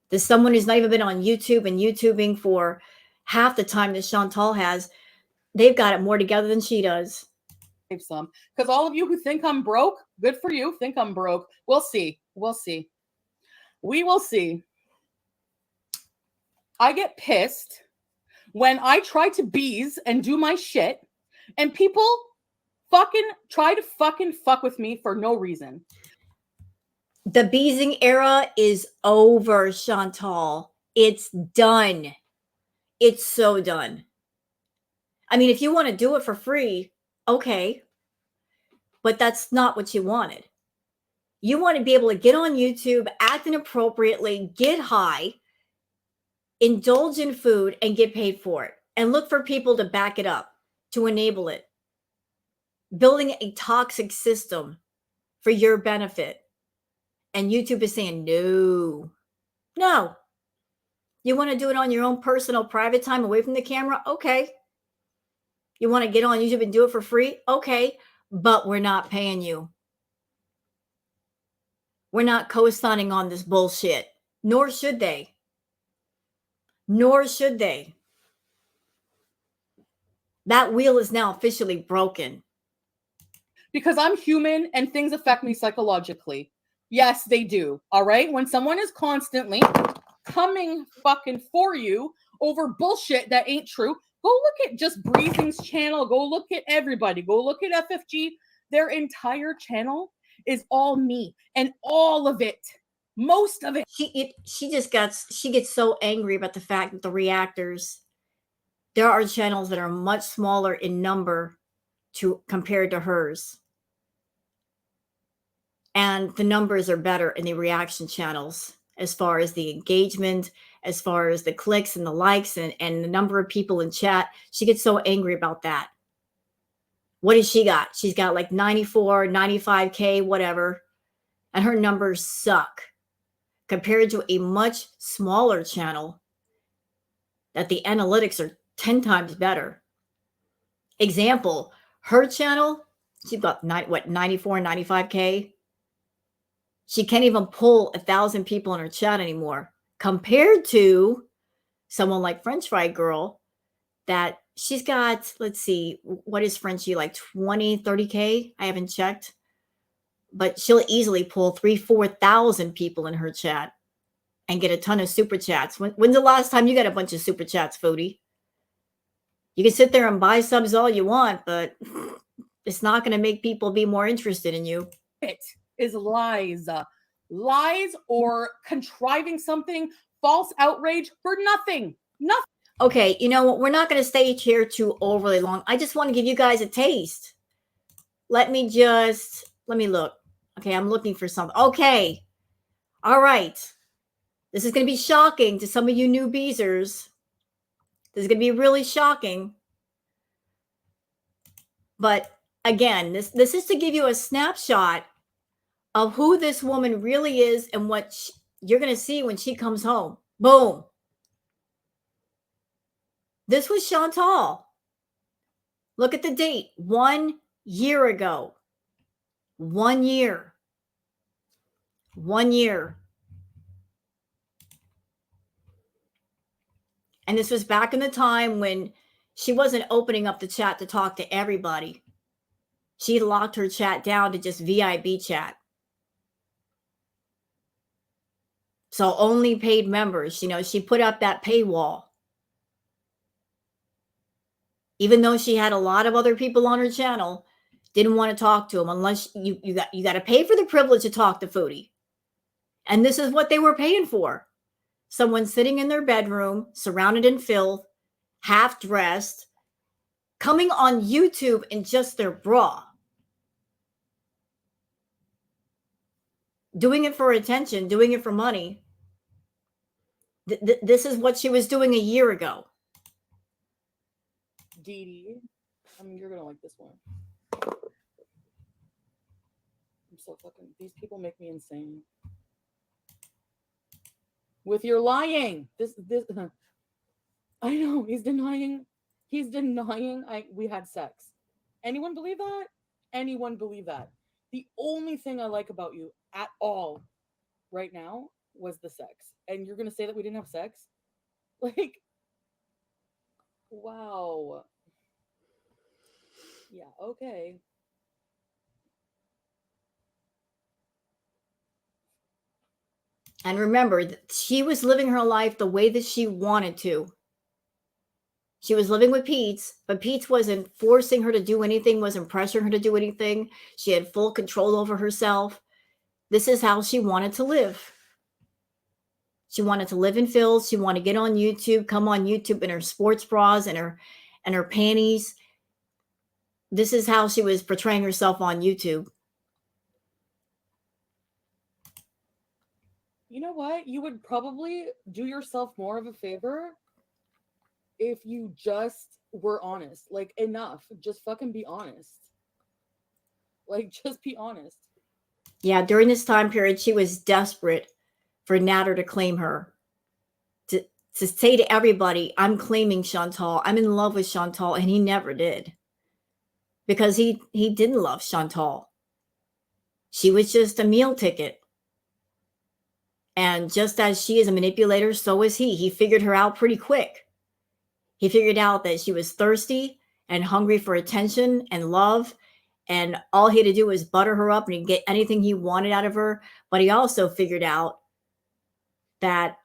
There's someone who's not even been on YouTube and YouTubing for half the time that Chantal has. They've got it more together than she does. Some, because all of you who think I'm broke, good for you. Think I'm broke. We'll see. We'll see. We will see. I get pissed when I try to beeze and do my shit, and people fucking try to fucking fuck with me for no reason. The beezing era is over, Chantal. It's done. It's so done. I mean, if you want to do it for free, okay. But that's not what you wanted. You want to be able to get on YouTube, act inappropriately, get high, indulge in food, and get paid for it. And look for people to back it up, to enable it. Building a toxic system for your benefit. And YouTube is saying, no. You want to do it on your own personal private time away from the camera? Okay. You want to get on YouTube and do it for free? Okay. But we're not paying you. We're not co-signing on this bullshit. Nor should they. Nor should they. That wheel is now officially broken. Because I'm human and things affect me psychologically. Yes, they do. All right? When someone is constantly coming fucking for you over bullshit that ain't true, go look at just Beezing's channel. Go look at everybody. Go look at FFG. Their entire channel is all me. And all of it, most of it. She gets so angry about the fact that the reactors, there are channels that are much smaller in number compared to hers. And the numbers are better in the reaction channels as far as the engagement, as far as the clicks and the likes and the number of people in chat. She gets so angry about that. What has she got? She's got like 94, 95K, whatever. And her numbers suck compared to a much smaller channel that the analytics are 10 times better. Example, her channel, she's got 94, 95K. She can't even pull 1,000 people in her chat anymore compared to someone like French Fry Girl that she's got, let's see, what is Frenchie, like 20, 30K? I haven't checked. But she'll easily pull 3,000, 4,000 people in her chat and get a ton of super chats. When's the last time you got a bunch of super chats, Foodie? You can sit there and buy subs all you want, but it's not going to make people be more interested in you. It is lies. Lies or contriving something, false outrage for nothing. Nothing. Okay, you know what? We're not going to stay here too overly long. I just want to give you guys a taste. Let me look. Okay, I'm looking for something. Okay. All right. This is going to be shocking to some of you new beezers. This is going to be really shocking. But again, this is to give you a snapshot of who this woman really is and what you're going to see when she comes home. Boom. This was Chantal. Look at the date. 1 year ago. 1 year. 1 year. And this was back in the time when she wasn't opening up the chat to talk to everybody. She locked her chat down to just VIB chat. So only paid members, she put up that paywall. Even though she had a lot of other people on her channel, Didn't want to talk to him unless you got to pay for the privilege to talk to Foodie. And this is what they were paying for. Someone sitting in their bedroom, surrounded in filth, half dressed, coming on YouTube in just their bra. Doing it for attention, doing it for money. This is what she was doing a year ago. Dee Dee, I mean, you're going to like this one. I'm so fucking, these people make me insane. With your lying. This, I know, he's denying we had sex. Anyone believe that? Anyone believe that? The only thing I like about you at all right now was the sex. And you're going to say that we didn't have sex? Like, wow. Yeah, okay. And remember, she was living her life the way that she wanted to. She was living with Pete, but Pete wasn't forcing her to do anything, wasn't pressuring her to do anything. She had full control over herself. This is how she wanted to live. She wanted to live in filth. She wanted to get on YouTube, come on YouTube in her sports bras and her panties. This is how she was portraying herself on YouTube. You know what? You would probably do yourself more of a favor if you just were honest. Like, enough. Just fucking be honest. Like, just be honest. Yeah, during this time period, she was desperate for Natter to claim her. To say to everybody, I'm claiming Chantal. I'm in love with Chantal. And he never did. Because he didn't love Chantal. She was just a meal ticket. And just as she is a manipulator, so is he. He figured her out pretty quick. He figured out that she was thirsty and hungry for attention and love. And all he had to do was butter her up and he'd get anything he wanted out of her. But he also figured out that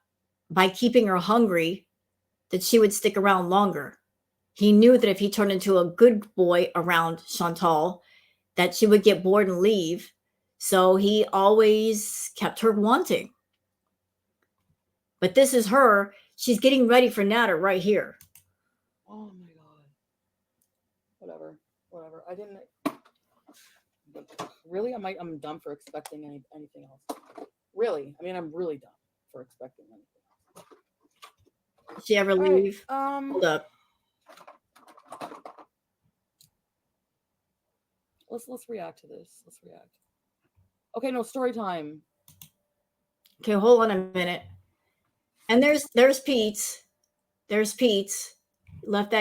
by keeping her hungry, that she would stick around longer. He knew that if he turned into a good boy around Chantal, that she would get bored and leave. So he always kept her wanting. But this is her. She's getting ready for Natter right here. Oh my God. Whatever. I didn't. Really? I'm dumb for expecting anything else. Really? I mean, I'm really dumb for expecting anything else. Did she ever leave? Right, Hold up. Let's react to this. Let's react. Okay, no, story time. Okay, hold on a minute. And there's Pete. There's Pete. Left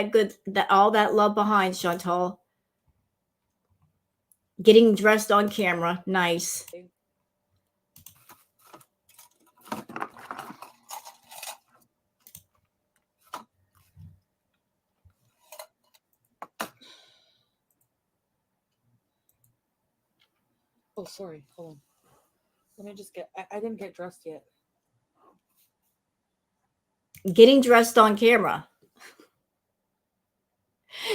all that love behind, Chantal. Getting dressed on camera. Nice. Oh, sorry. Hold on. Let me just I didn't get dressed yet. Getting dressed on camera.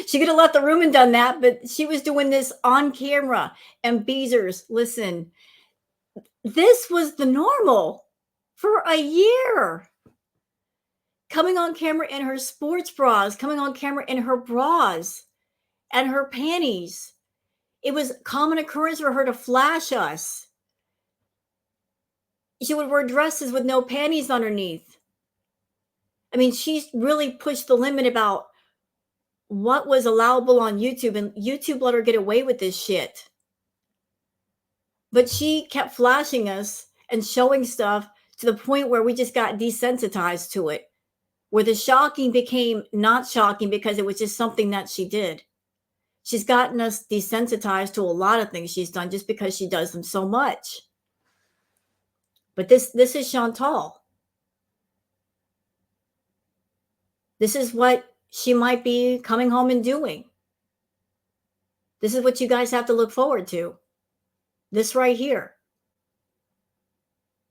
She could have left the room and done that, but she was doing this on camera. And Beezers, listen, this was the normal for a year. Coming on camera in her sports bras, coming on camera in her bras and her panties. It was common occurrence for her to flash us. She would wear dresses with no panties underneath. I mean, she's really pushed the limit about what was allowable on YouTube, and YouTube let her get away with this shit. But she kept flashing us and showing stuff to the point where we just got desensitized to it, where the shocking became not shocking because it was just something that she did. She's gotten us desensitized to a lot of things she's done just because she does them so much. But this is Chantal. This is what she might be coming home and doing. This is what you guys have to look forward to. This right here.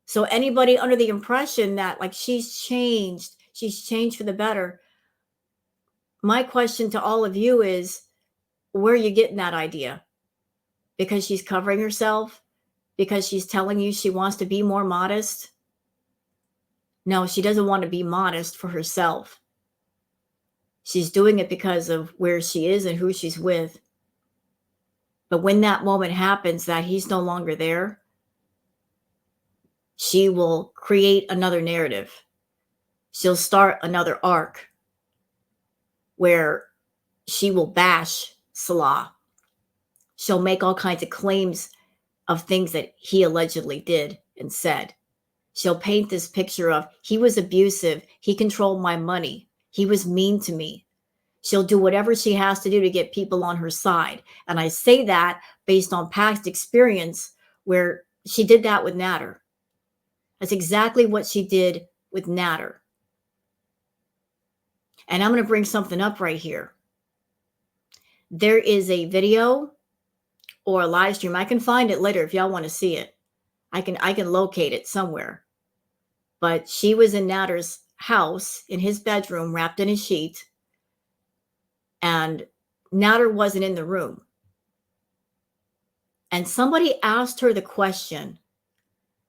So anybody under the impression that like she's changed for the better. My question to all of you is, where are you getting that idea? because she's covering herself, because she's telling you she wants to be more modest? No, she doesn't want to be modest for herself. She's doing it because of where she is and who she's with. But when that moment happens that he's no longer there, she will create another narrative. She'll start another arc where she will bash Salah. She'll make all kinds of claims of things that he allegedly did and said. She'll paint this picture of he was abusive, he controlled my money, he was mean to me. She'll do whatever she has to do to get people on her side. And I say that based on past experience where she did that with Natter. That's exactly what she did with Natter. And I'm going to bring something up right here. There is a video or a live stream. I can find it later if y'all want to see it. I can locate it somewhere. But she was in Natter's house, in his bedroom, wrapped in a sheet. And Natter wasn't in the room. And somebody asked her the question,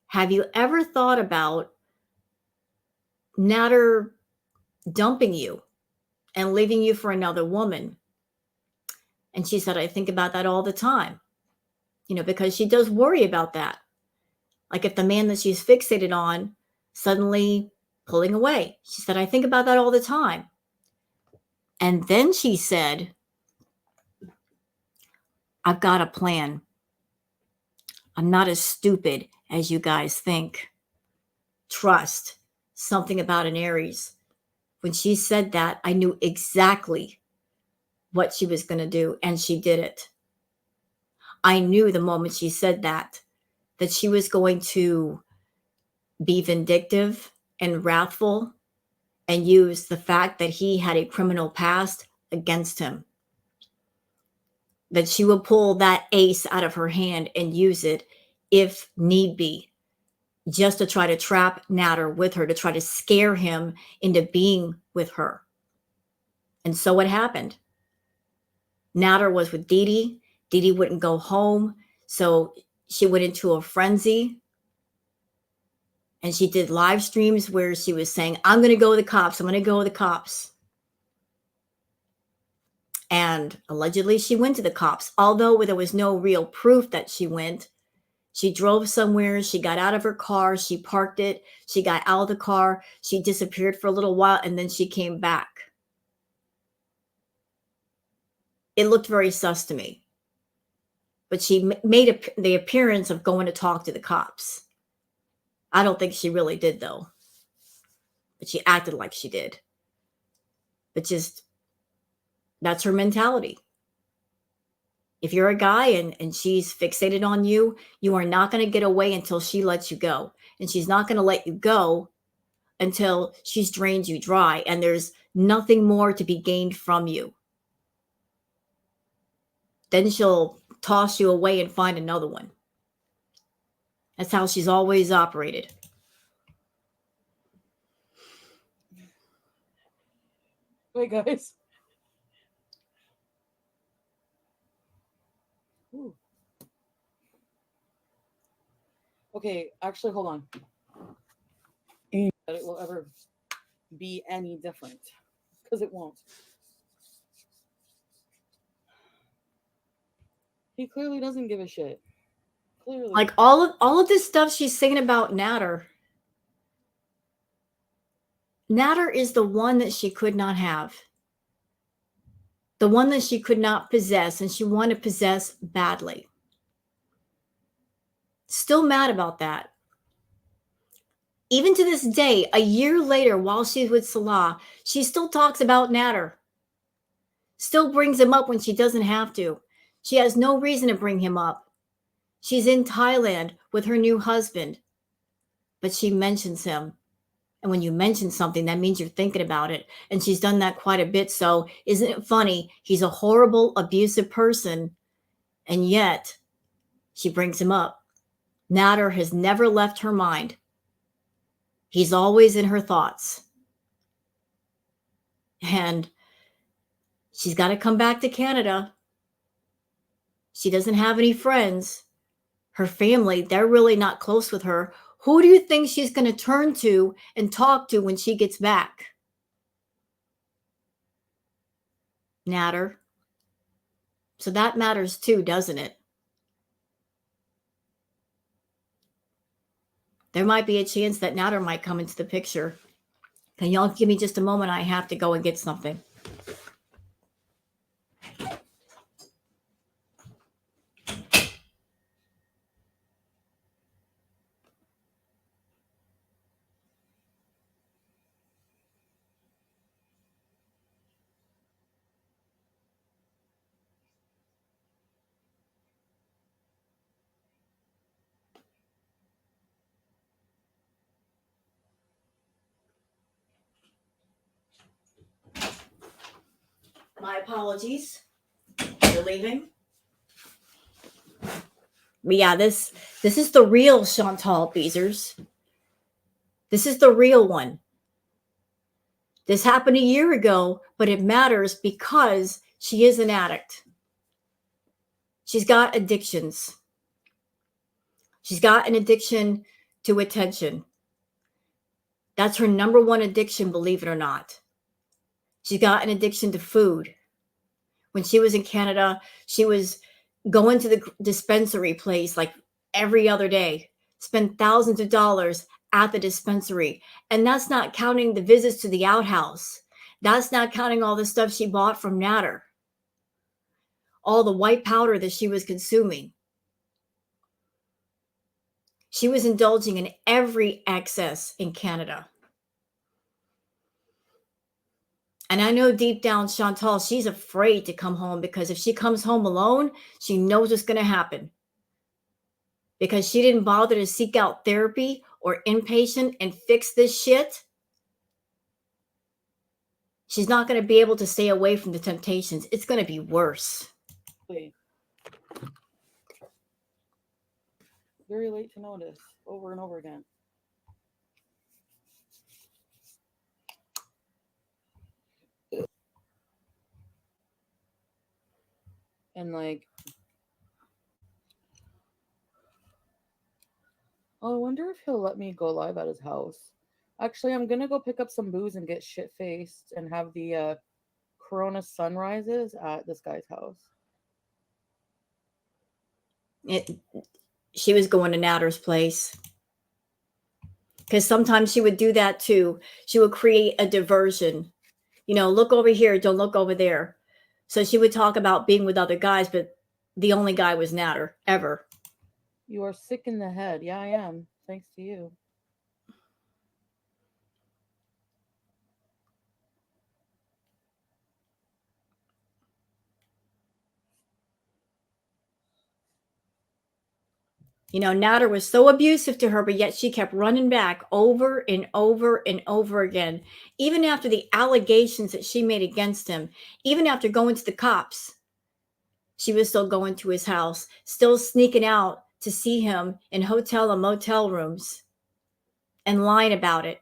have you ever thought about Natter dumping you and leaving you for another woman? And she said, I think about that all the time, because she does worry about that. Like if the man that she's fixated on suddenly pulling away. She said, I think about that all the time. And then she said, I've got a plan. I'm not as stupid as you guys think. Trust. Something about an Aries. When she said that, I knew exactly what she was going to do, and she did it. I knew the moment she said that she was going to be vindictive and wrathful and use the fact that he had a criminal past against him. That she would pull that ace out of her hand and use it if need be, just to try to trap Natter with her, to try to scare him into being with her. And so what happened? Natter was with Dee Dee. Dee Dee wouldn't go home. So she went into a frenzy. And she did live streams where she was saying, I'm going to go with the cops. I'm going to go with the cops. And allegedly she went to the cops. Although there was no real proof that she went. She drove somewhere. She got out of her car. She parked it. She got out of the car. She disappeared for a little while. And then she came back. It looked very sus to me. But she made the appearance of going to talk to the cops. I don't think she really did, though. But she acted like she did. But just, that's her mentality. If you're a guy and she's fixated on you, you are not going to get away until she lets you go. And she's not going to let you go until she's drained you dry. And there's nothing more to be gained from you. Then she'll toss you away and find another one. That's how she's always operated. Wait, guys. Ooh. Okay, actually, hold on. That it will ever be any different, because it won't. He clearly doesn't give a shit. Clearly. Like all of this stuff she's saying about Natter. Natter is the one that she could not have. The one that she could not possess, and she wanted to possess badly. Still mad about that. Even to this day, a year later, while she's with Salah, she still talks about Natter. Still brings him up when she doesn't have to. She has no reason to bring him up. She's in Thailand with her new husband, but she mentions him. And when you mention something, that means you're thinking about it. And she's done that quite a bit. So isn't it funny? He's a horrible, abusive person. And yet she brings him up. Natter has never left her mind. He's always in her thoughts. And she's got to come back to Canada. She doesn't have any friends. Her family, they're really not close with her. Who do you think she's going to turn to and talk to when she gets back? Natter. So that matters too, doesn't it? There might be a chance that Natter might come into the picture. Can y'all give me just a moment? I have to go and get something. My apologies. You're leaving. But yeah, this is the real Chantal Beezers. This is the real one. This happened a year ago, but it matters because she is an addict. She's got addictions. She's got an addiction to attention. That's her number one addiction, believe it or not. She's got an addiction to food. When she was in Canada, she was going to the dispensary place like every other day, spend thousands of dollars at the dispensary. And that's not counting the visits to the outhouse. That's not counting all the stuff she bought from Natter, all the white powder that she was consuming. She was indulging in every excess in Canada. And I know deep down, Chantal, she's afraid to come home because if she comes home alone, she knows what's going to happen. Because she didn't bother to seek out therapy or inpatient and fix this shit, she's not going to be able to stay away from the temptations. It's going to be worse. Wait. Very late to notice, over and over again. And like, oh, I wonder if he'll let me go live at his house. Actually, I'm gonna go pick up some booze and get shit faced and have the Corona sunrises at this guy's house. She was going to Natter's place. Because sometimes she would do that too. She would create a diversion. You know, look over here, don't look over there. So she would talk about being with other guys, but the only guy was Natter, ever. You are sick in the head. Yeah, I am. Thanks to you. You know, Natter was so abusive to her, but yet she kept running back over and over and over again. Even after the allegations that she made against him, even after going to the cops, she was still going to his house, still sneaking out to see him in hotel and motel rooms and lying about it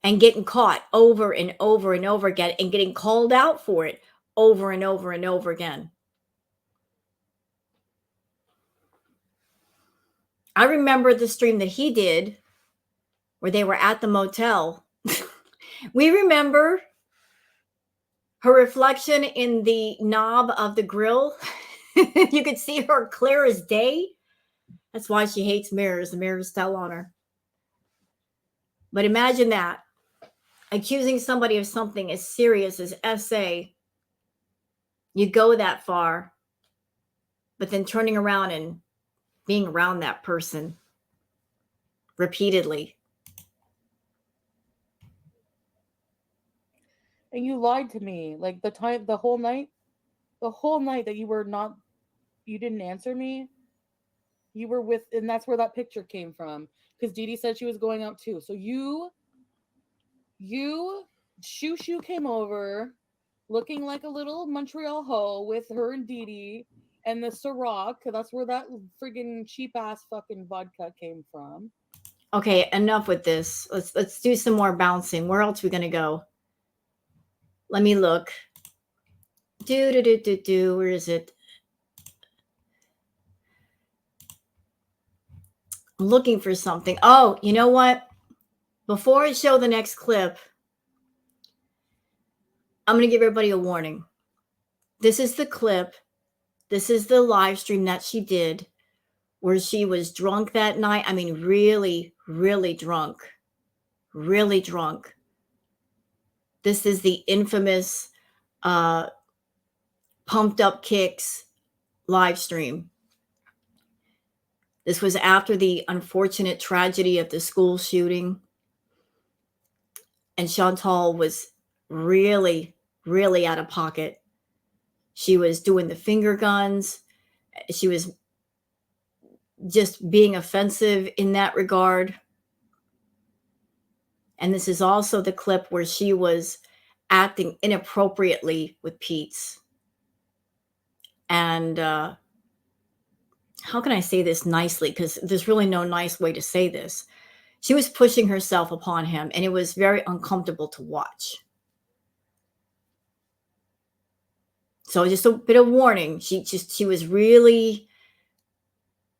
and getting caught over and over and over again and getting called out for it over and over and over again. I remember the stream that he did where they were at the motel. We remember her reflection in the knob of the grill. You could see her clear as day. That's why she hates mirrors. The mirrors tell on her. But imagine that. Accusing somebody of something as serious as SA. You go that far, but then turning around and being around that person repeatedly. And you lied to me. Like the whole night that you didn't answer me. You were with, and that's where that picture came from. Because Dee Dee said she was going out too. So Shoo came over looking like a little Montreal hoe with her and Dee Dee and the Ciroc. That's where that friggin' cheap ass fucking vodka came from. Okay, enough with this. Let's do some more bouncing. Where else are we gonna go? Let me look. Where is it? I'm looking for something. Oh, you know what? Before I show the next clip, I'm going to give everybody a warning. This is the clip. This is the live stream that she did where she was drunk that night. I mean, really, really drunk. Really drunk. This is the infamous Pumped Up Kicks live stream. This was after the unfortunate tragedy of the school shooting. And Chantal was really, really out of pocket. She was doing the finger guns. She was just being offensive in that regard. And this is also the clip where she was acting inappropriately with Pete's. And how can I say this nicely? Because there's really no nice way to say this. She was pushing herself upon him, and it was very uncomfortable to watch. So just a bit of warning. She was really,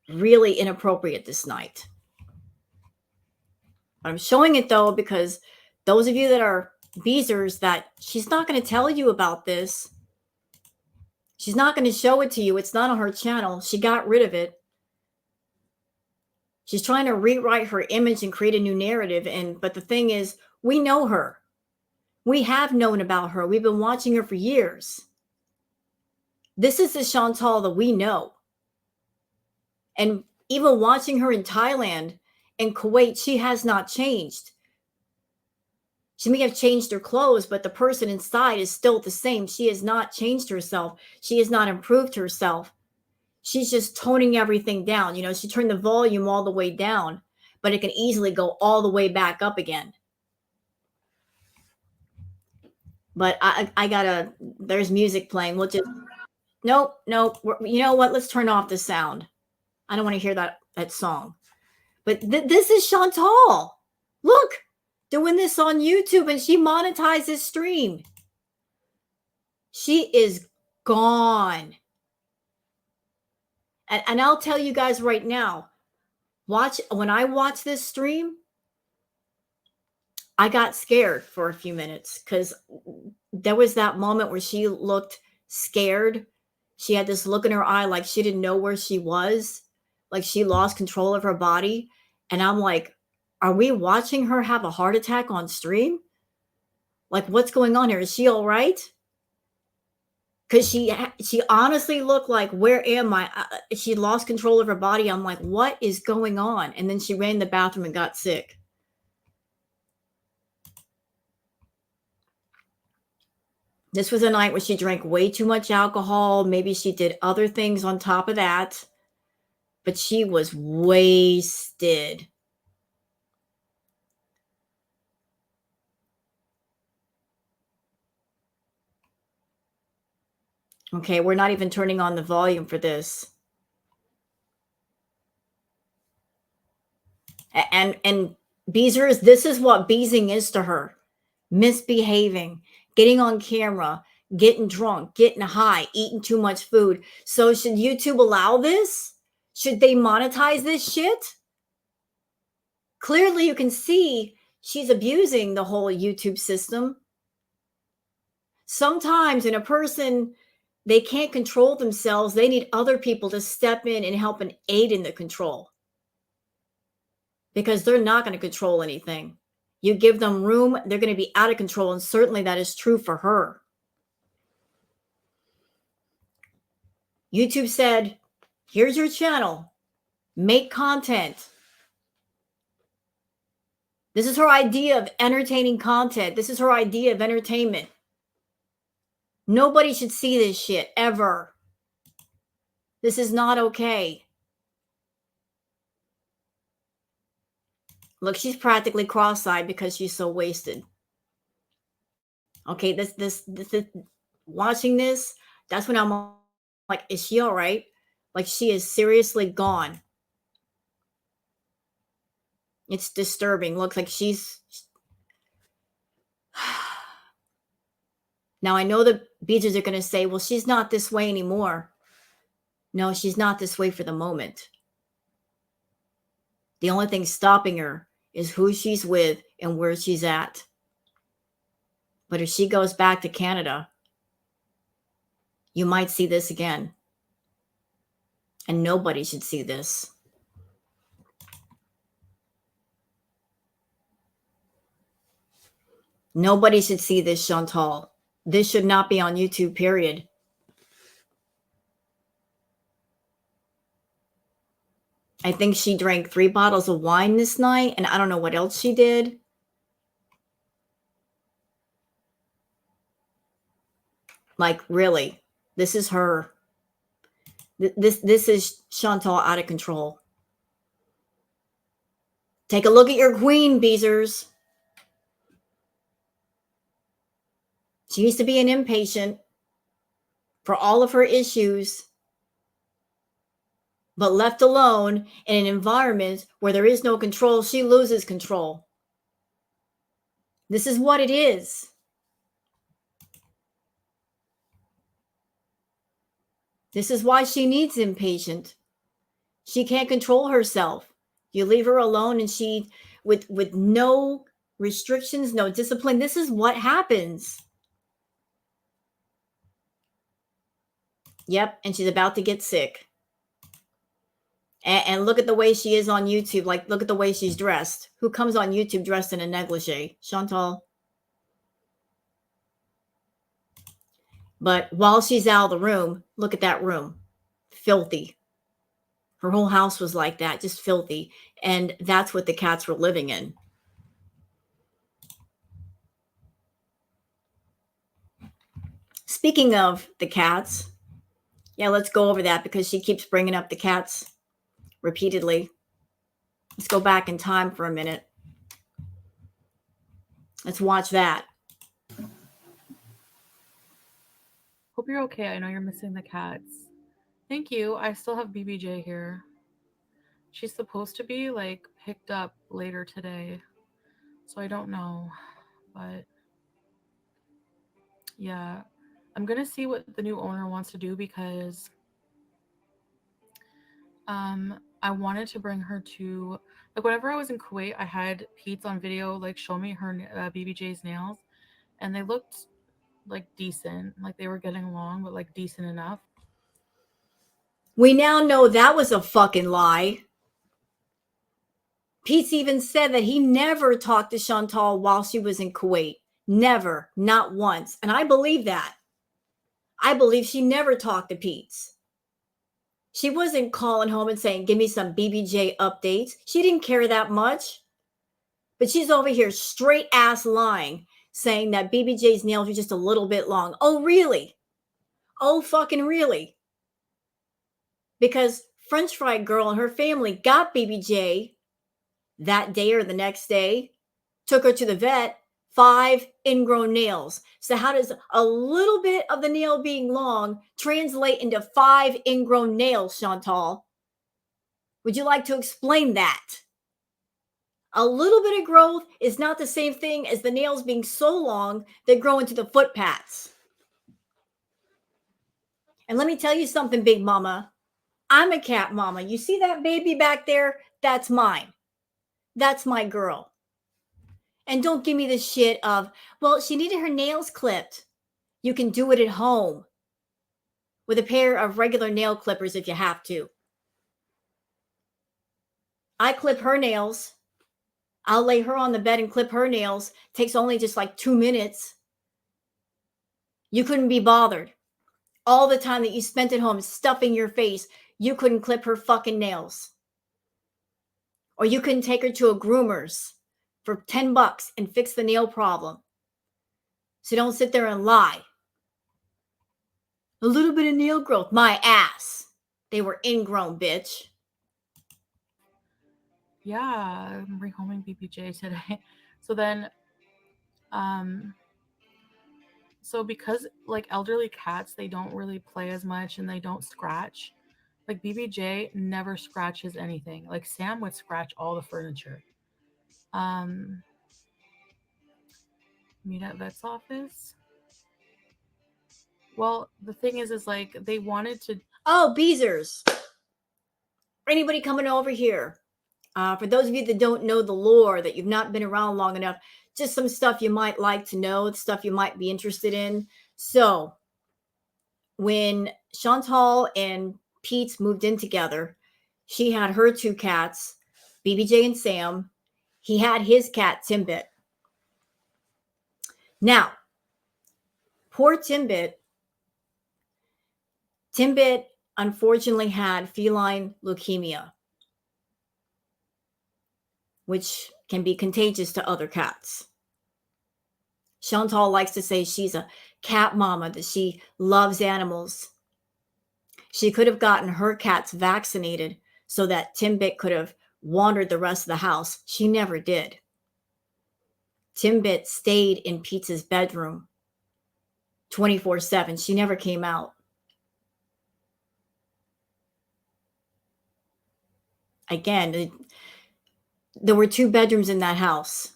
really inappropriate this night. I'm showing it though because those of you that are Beezers, that she's not going to tell you about this. She's not going to show it to you. It's not on her channel. She got rid of it. She's trying to rewrite her image and create a new narrative. But the thing is, we know her. We have known about her. We've been watching her for years. This is the Chantal that we know. And even watching her in Thailand and Kuwait, she has not changed. She may have changed her clothes, but the person inside is still the same. She has not changed herself. She has not improved herself. She's just toning everything down. You know, she turned the volume all the way down, but it can easily go all the way back up again. But I gotta, there's music playing. We'll just, nope. You know what? Let's turn off the sound. I don't want to hear that song. But this is Chantal. Look, doing this on YouTube, and she monetized this stream. She is gone. And I'll tell you guys right now, when I watch this stream, I got scared for a few minutes because there was that moment where she looked scared. She had this look in her eye like she didn't know where she was, like she lost control of her body. And I'm like, are we watching her have a heart attack on stream? Like, what's going on here? Is she all right? Because she honestly looked like, where am I? She lost control of her body. I'm like, what is going on? And then she ran in the bathroom and got sick. This was a night where she drank way too much alcohol. Maybe she did other things on top of that. But she was wasted. Okay, we're not even turning on the volume for this. And Beezers, this is what Beezing is to her. Misbehaving, getting on camera, getting drunk, getting high, eating too much food. So should YouTube allow this? Should they monetize this shit? Clearly, you can see she's abusing the whole YouTube system. Sometimes in a person, they can't control themselves. They need other people to step in and help and aid in the control. Because they're not going to control anything. You give them room, they're going to be out of control. And certainly that is true for her. YouTube said, here's your channel. Make content. This is her idea of entertaining content. This is her idea of entertainment. Nobody should see this shit ever. This is not okay. Look, she's practically cross-eyed because she's so wasted. Okay, this watching this, that's when I'm like, is she all right? Like, she is seriously gone. It's disturbing. Looks like she's... Now, I know that Beezers are going to say, well, she's not this way anymore. No, she's not this way for the moment. The only thing stopping her is who she's with and where she's at. But if she goes back to Canada, you might see this again. And nobody should see this. Nobody should see this, Chantal. This should not be on YouTube, period. I think she drank 3 bottles of wine this night, and I don't know what else she did. Like, really, this is her. This is Chantal out of control. Take a look at your queen, Beezers. She used to be an impatient for all of her issues, but left alone in an environment where there is no control, she loses control. This is what it is. This is why she needs impatient. She can't control herself. You leave her alone and she, with no restrictions, no discipline, this is what happens. Yep, and she's about to get sick. And look at the way she is on YouTube. Like, look at the way she's dressed. Who comes on YouTube dressed in a negligee? Chantal. But while she's out of the room, look at that room. Filthy. Her whole house was like that, just filthy. And that's what the cats were living in. Speaking of the cats, yeah, let's go over that because she keeps bringing up the cats repeatedly. Let's go back in time for a minute. Let's watch that. Hope you're okay. I know you're missing the cats. Thank you. I still have BBJ here. She's supposed to be like picked up later today. So I don't know. But yeah, I'm going to see what the new owner wants to do because I wanted to bring her to, like, whenever I was in Kuwait, I had Pete's on video like show me her BBJ's nails, and they looked like decent, like they were getting along, but like decent enough. We now know that was a fucking lie. Pete's even said that he never talked to Chantal while she was in Kuwait. Never, not once. And I believe that. I believe she never talked to Pete's. She wasn't calling home and saying, give me some BBJ updates. She didn't care that much. But she's over here straight ass lying, saying that BBJ's nails are just a little bit long. Oh, really? Oh, fucking really? Because French Fry Girl and her family got BBJ that day or the next day, took her to the vet, 5 ingrown nails. So how does a little bit of the nail being long translate into 5 ingrown nails, Chantal? Would you like to explain that? A little bit of growth is not the same thing as the nails being so long they grow into the foot pads. And let me tell you something, Big Mama. I'm a cat mama. You see that baby back there? That's mine. That's my girl. And don't give me the shit of, well, she needed her nails clipped. You can do it at home with a pair of regular nail clippers if you have to. I clip her nails. I'll lay her on the bed and clip her nails. Takes only just like 2 minutes. You couldn't be bothered. All the time that you spent at home stuffing your face, you couldn't clip her fucking nails. Or you couldn't take her to a groomer's for $10 and fix the nail problem. So don't sit there and lie. A little bit of nail growth. My ass. They were ingrown, bitch. Yeah, I'm rehoming BBJ today. So then, so because like elderly cats, they don't really play as much and they don't scratch. Like BBJ never scratches anything. Like Sam would scratch all the furniture. Meet at vet's office. Well, the thing is like they wanted to. Oh, Beezers. Anybody coming over here? For those of you that don't know the lore, that you've not been around long enough, just some stuff you might like to know, stuff you might be interested in. So, when Chantal and Pete moved in together, she had her two cats, BBJ and Sam. He had his cat, Timbit. Now, poor Timbit unfortunately had feline leukemia, which can be contagious to other cats. Chantal likes to say she's a cat mama, that she loves animals. She could have gotten her cats vaccinated so that Timbit could have wandered the rest of the house. She never did. Timbit stayed in Pete's bedroom 24/7. She never came out. Again, there were 2 bedrooms in that house.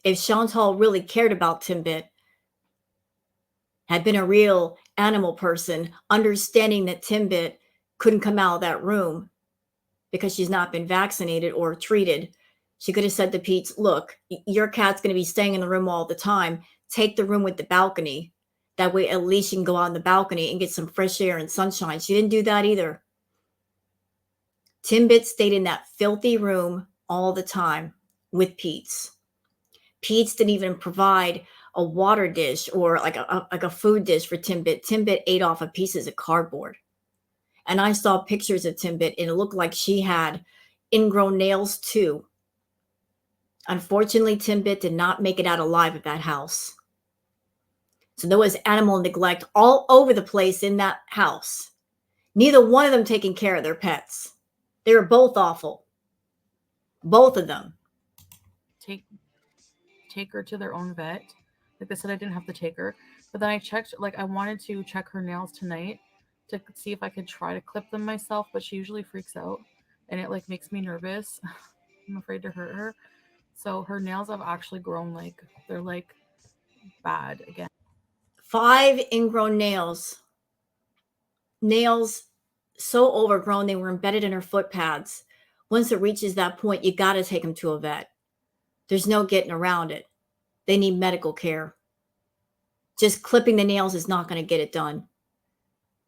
If Chantal really cared about Timbit, had been a real animal person, understanding that Timbit couldn't come out of that room because she's not been vaccinated or treated, she could have said to Pete, look, your cat's going to be staying in the room all the time. Take the room with the balcony. That way, at least you can go out on the balcony and get some fresh air and sunshine. She didn't do that either. Timbit stayed in that filthy room all the time with Pete's. Pete's didn't even provide a water dish or like a food dish for Timbit. Timbit ate off of pieces of cardboard. And I saw pictures of Timbit, and it looked like she had ingrown nails too. Unfortunately, Timbit did not make it out alive of that house. So there was animal neglect all over the place in that house. Neither one of them taking care of their pets. They were both awful. Both of them. Take her to their own vet. Like they said, I didn't have to take her, but then I checked. Like I wanted to check her nails tonight to see if I could try to clip them myself, but she usually freaks out, and it like makes me nervous. I'm afraid to hurt her. So her nails have actually grown like they're like bad again. 5 ingrown nails. Nails so overgrown they were embedded in her foot pads. Once it reaches that point, you got to take them to a vet. There's no getting around it. They need medical care. Just clipping the nails is not going to get it done.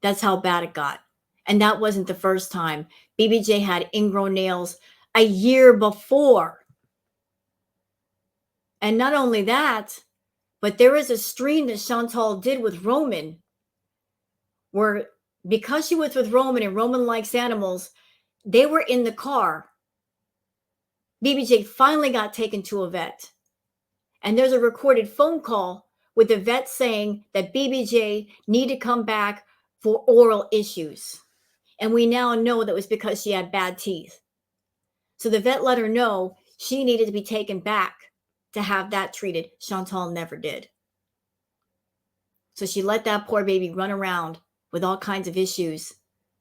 That's how bad it got. And that wasn't the first time. BBJ had ingrown nails a year before. And not only that, but there is a stream that Chantal did with Roman, where because she was with Roman and Roman likes animals, they were in the car. BBJ finally got taken to a vet. And there's a recorded phone call with the vet saying that BBJ needed to come back for oral issues. And we now know that was because she had bad teeth. So the vet let her know she needed to be taken back to have that treated. Chantal never did. So she let that poor baby run around with all kinds of issues,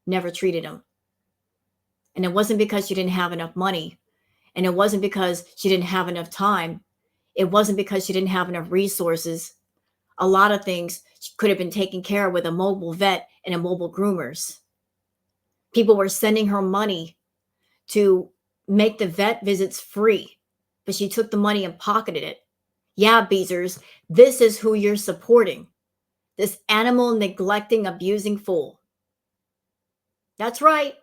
never treated him. And it wasn't because she didn't have enough money. And it wasn't because she didn't have enough time. It wasn't because she didn't have enough resources. A lot of things could have been taken care of with a mobile vet and a mobile groomers. People were sending her money to make the vet visits free, but she took the money and pocketed it. Yeah, Beezers, this is who you're supporting. This animal neglecting, abusing fool. That's right.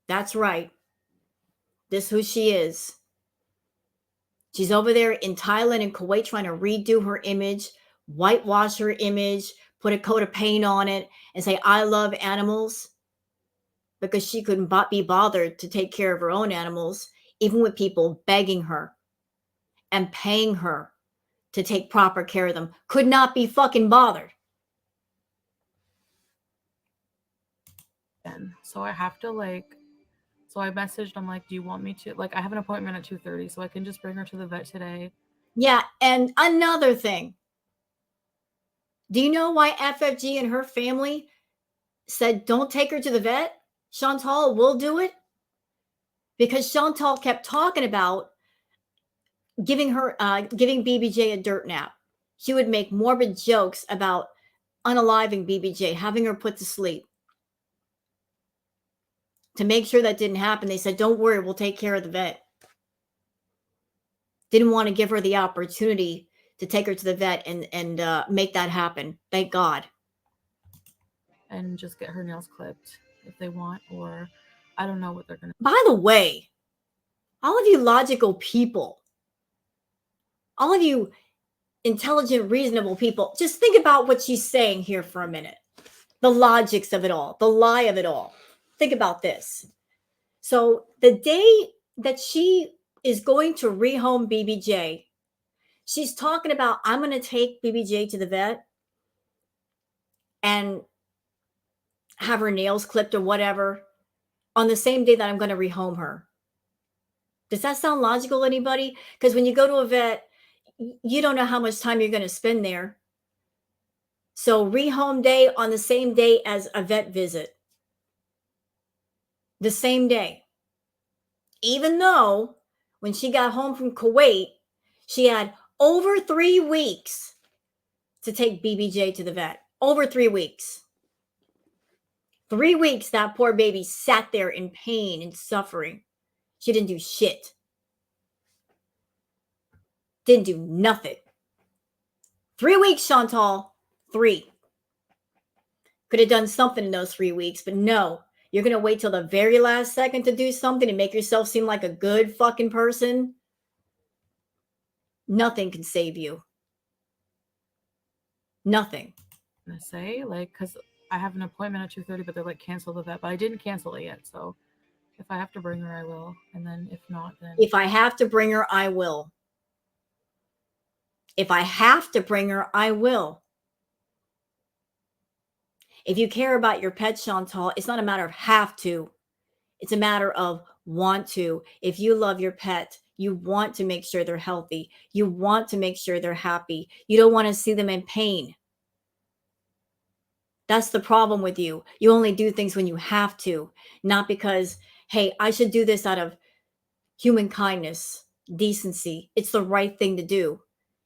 That's right. This is who she is. She's over there in Thailand and Kuwait trying to redo her image, whitewash her image, put a coat of paint on it, and say, I love animals, because she couldn't be bothered to take care of her own animals, even with people begging her and paying her to take proper care of them. Could not be fucking bothered. So I have to like. So I messaged. I'm like, do you want me to? Like, I have an appointment at 2:30, so I can just bring her to the vet today. Yeah, and another thing. Do you know why FFG and her family said don't take her to the vet? Chantal will do it? Because Chantal kept talking about giving BBJ a dirt nap. She would make morbid jokes about unaliving BBJ, having her put to sleep. To make sure that didn't happen, they said, don't worry, we'll take care of the vet. Didn't want to give her the opportunity to take her to the vet and make that happen. Thank God. And just get her nails clipped if they want, or I don't know what they're going to. By the way, all of you logical people, all of you intelligent, reasonable people, just think about what she's saying here for a minute. The logics of it all, the lie of it all. Think about this. So the day that she is going to rehome BBJ, she's talking about, I'm going to take BBJ to the vet and have her nails clipped or whatever on the same day that I'm going to rehome her. Does that sound logical to anybody? Because when you go to a vet, you don't know how much time you're going to spend there. So rehome day on the same day as a vet visit. The same day. Even though when she got home from Kuwait, she had over 3 weeks to take BBJ to the vet. Over 3 weeks. 3 weeks that poor baby sat there in pain and suffering. She didn't do shit. Didn't do nothing. 3 weeks, Chantal. 3. Could have done something in those 3 weeks, but no. You're going to wait till the very last second to do something and make yourself seem like a good fucking person? Nothing can save you. Nothing. I'm going to say, like, because I have an appointment at 2:30, but they're like, cancel the vet. But I didn't cancel it yet, so if I have to bring her, I will. And then if not, then... If I have to bring her, I will. If I have to bring her, I will. If you care about your pet, Chantal, it's not a matter of have to. It's a matter of want to. If you love your pet, you want to make sure they're healthy. You want to make sure they're happy. You don't want to see them in pain. That's the problem with you. You only do things when you have to, not because, hey, I should do this out of human kindness, decency. It's the right thing to do.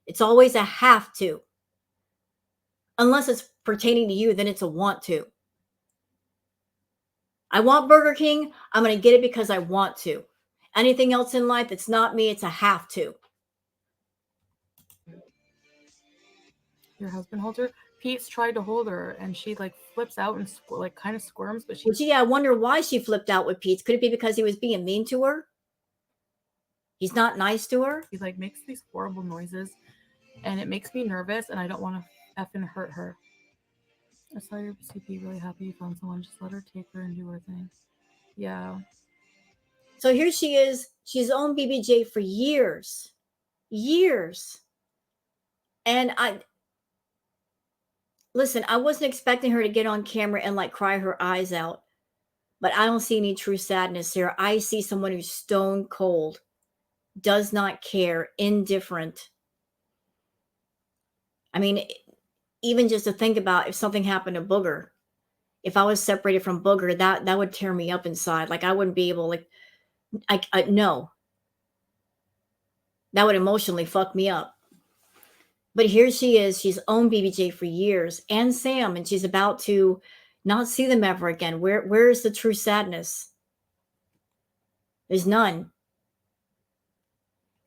It's always a have to. Unless it's pertaining to you, then it's a want to. I want Burger King. I'm going to get it because I want to. Anything else in life that's not me, it's a have to. Your husband holds her? Pete's tried to hold her, and she like flips out and like kind of squirms, but she... Well, gee, I wonder why she flipped out with Pete. Could it be because he was being mean to her? He's not nice to her? He like makes these horrible noises, and it makes me nervous, and I don't want to effing hurt her. I saw your CP, really happy you found someone. Just let her take her and do her thing. Yeah. So here she is. She's owned BBJ for years. Years. And listen, I wasn't expecting her to get on camera and like cry her eyes out. But I don't see any true sadness here. I see someone who's stone cold, does not care, indifferent. I mean, even just to think about if something happened to Booger, if I was separated from Booger, that would tear me up inside. Like I wouldn't be able, like, no. That would emotionally fuck me up. But here she is. She's owned BBJ for years, and Sam, and she's about to not see them ever again. Where is the true sadness? There's none.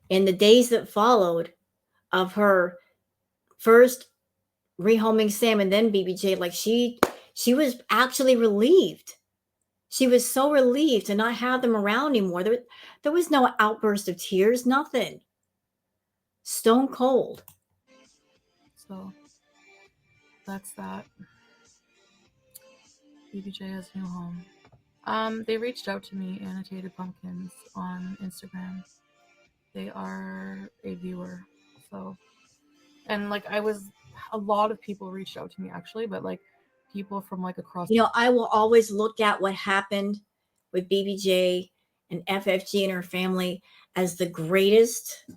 In the days that followed of her first rehoming Sam and then BBJ, like she was actually relieved. She was so relieved to not have them around anymore. There was no outburst of tears, nothing. Stone cold. So that's that. BBJ has a new home. They reached out to me, Annotated Pumpkins, on Instagram. They are a viewer. So, and like a lot of people reached out to me actually, but like people from like across. You know, I will always look at what happened with BBJ and FFG and her family as the greatest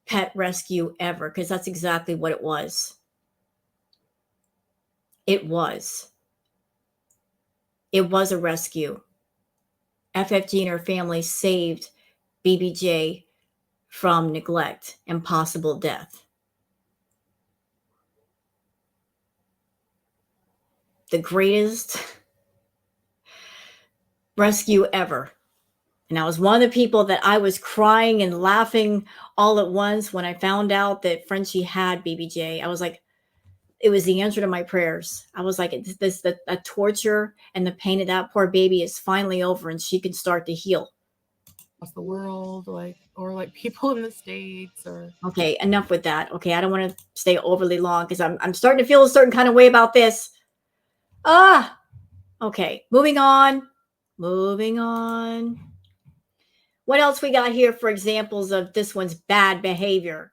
pet rescue ever, because that's exactly what it was. It was. It was a rescue. FFG and her family saved BBJ from neglect and possible death. the greatest rescue ever. And I was one of the people that I was crying and laughing all at once when I found out that Frenchie had BBJ. I was like, it was the answer to my prayers. I was like, the torture and the pain of that poor baby is finally over and she can start to heal. Across the world, or like people in the States, or okay, enough with that. Okay, I don't want to stay overly long because I'm starting to feel a certain kind of way about this. Okay, moving on. What else we got here for examples of this one's bad behavior?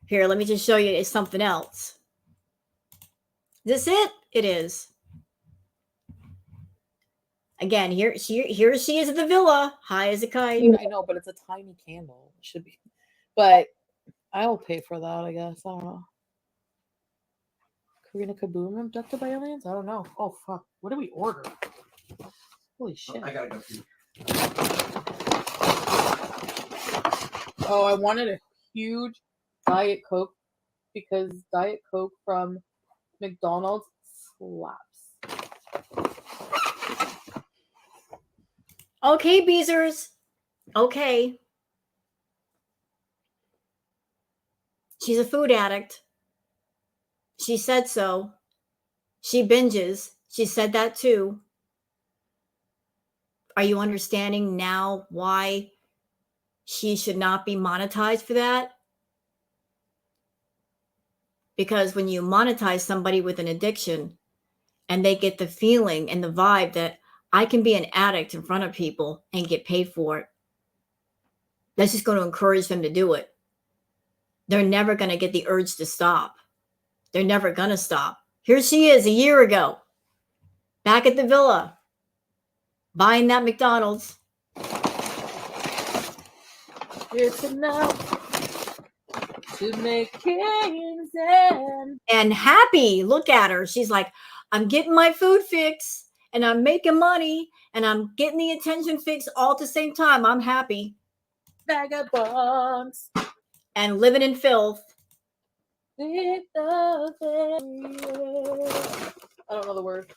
Here, let me just show you it's something else. Is this it? It is. Again, here she is at the villa, high as a kite. I know, but it's a tiny candle. It should be, but I'll pay for that, I guess. I don't know. Karina Kaboom abducted by aliens? I don't know. Oh fuck! What did we order? Holy shit! I gotta go through. Oh, I wanted a huge Diet Coke because Diet Coke from McDonald's slaps. Okay, Beezers. Okay. She's a food addict. She said so. She binges. She said that too. Are you understanding now why she should not be monetized for that? Because when you monetize somebody with an addiction and they get the feeling and the vibe that I can be an addict in front of people and get paid for it, that's just going to encourage them to do it. They're never going to get the urge to stop. They're never going to stop. Here she is a year ago, back at the villa, buying that McDonald's. It's enough to make kings and happy. Look at her. She's like, I'm getting my food fix and I'm making money and I'm getting the attention fix all at the same time. I'm happy. Vagabonds. And living in filth. I don't know the word.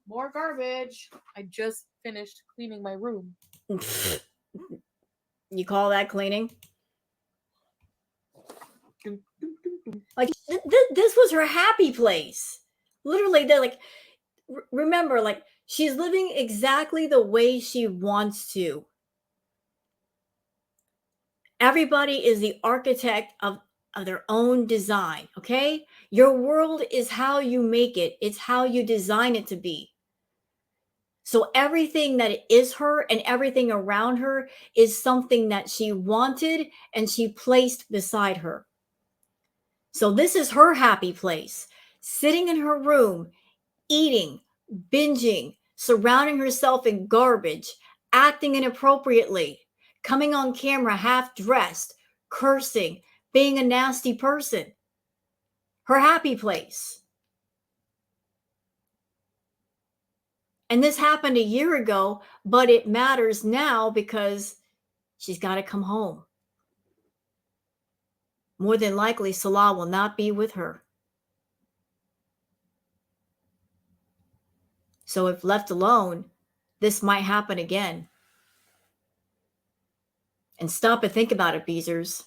More garbage. I just finished cleaning my room. You call that cleaning? Like this was her happy place. Literally, they're like, remember, like she's living exactly the way she wants to. Everybody is the architect of their own design, okay? Your world is how you make it. It's how you design it to be. So everything that is her and everything around her is something that she wanted and she placed beside her. So this is her happy place, sitting in her room, eating, binging, surrounding herself in garbage, acting inappropriately, coming on camera half dressed, cursing, being a nasty person. Her happy place. And this happened a year ago, but it matters now because she's got to come home. More than likely, Salah will not be with her. So if left alone, this might happen again. And stop and think about it, Beezers.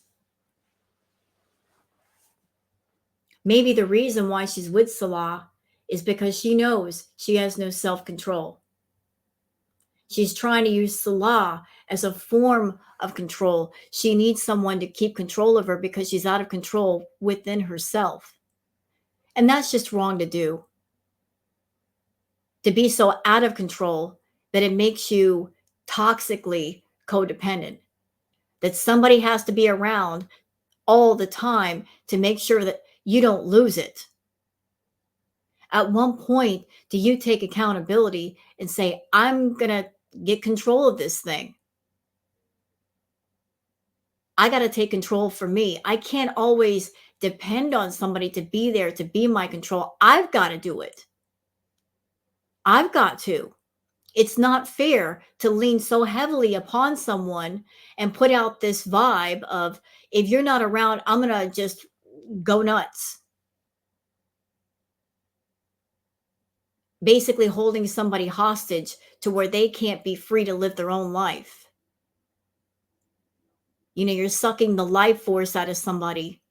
Maybe the reason why she's with Salah is because she knows she has no self-control. She's trying to use Salah as a form of control. She needs someone to keep control of her because she's out of control within herself. And that's just wrong to do. To be so out of control that it makes you toxically codependent. That somebody has to be around all the time to make sure that you don't lose it. At one point, do you take accountability and say, I'm going to get control of this thing? I got to take control for me. I can't always depend on somebody to be there to be my control. I've got to do it. I've got to. It's not fair to lean so heavily upon someone and put out this vibe of, if you're not around, I'm going to just go nuts. Basically holding somebody hostage to where they can't be free to live their own life. You know, you're sucking the life force out of somebody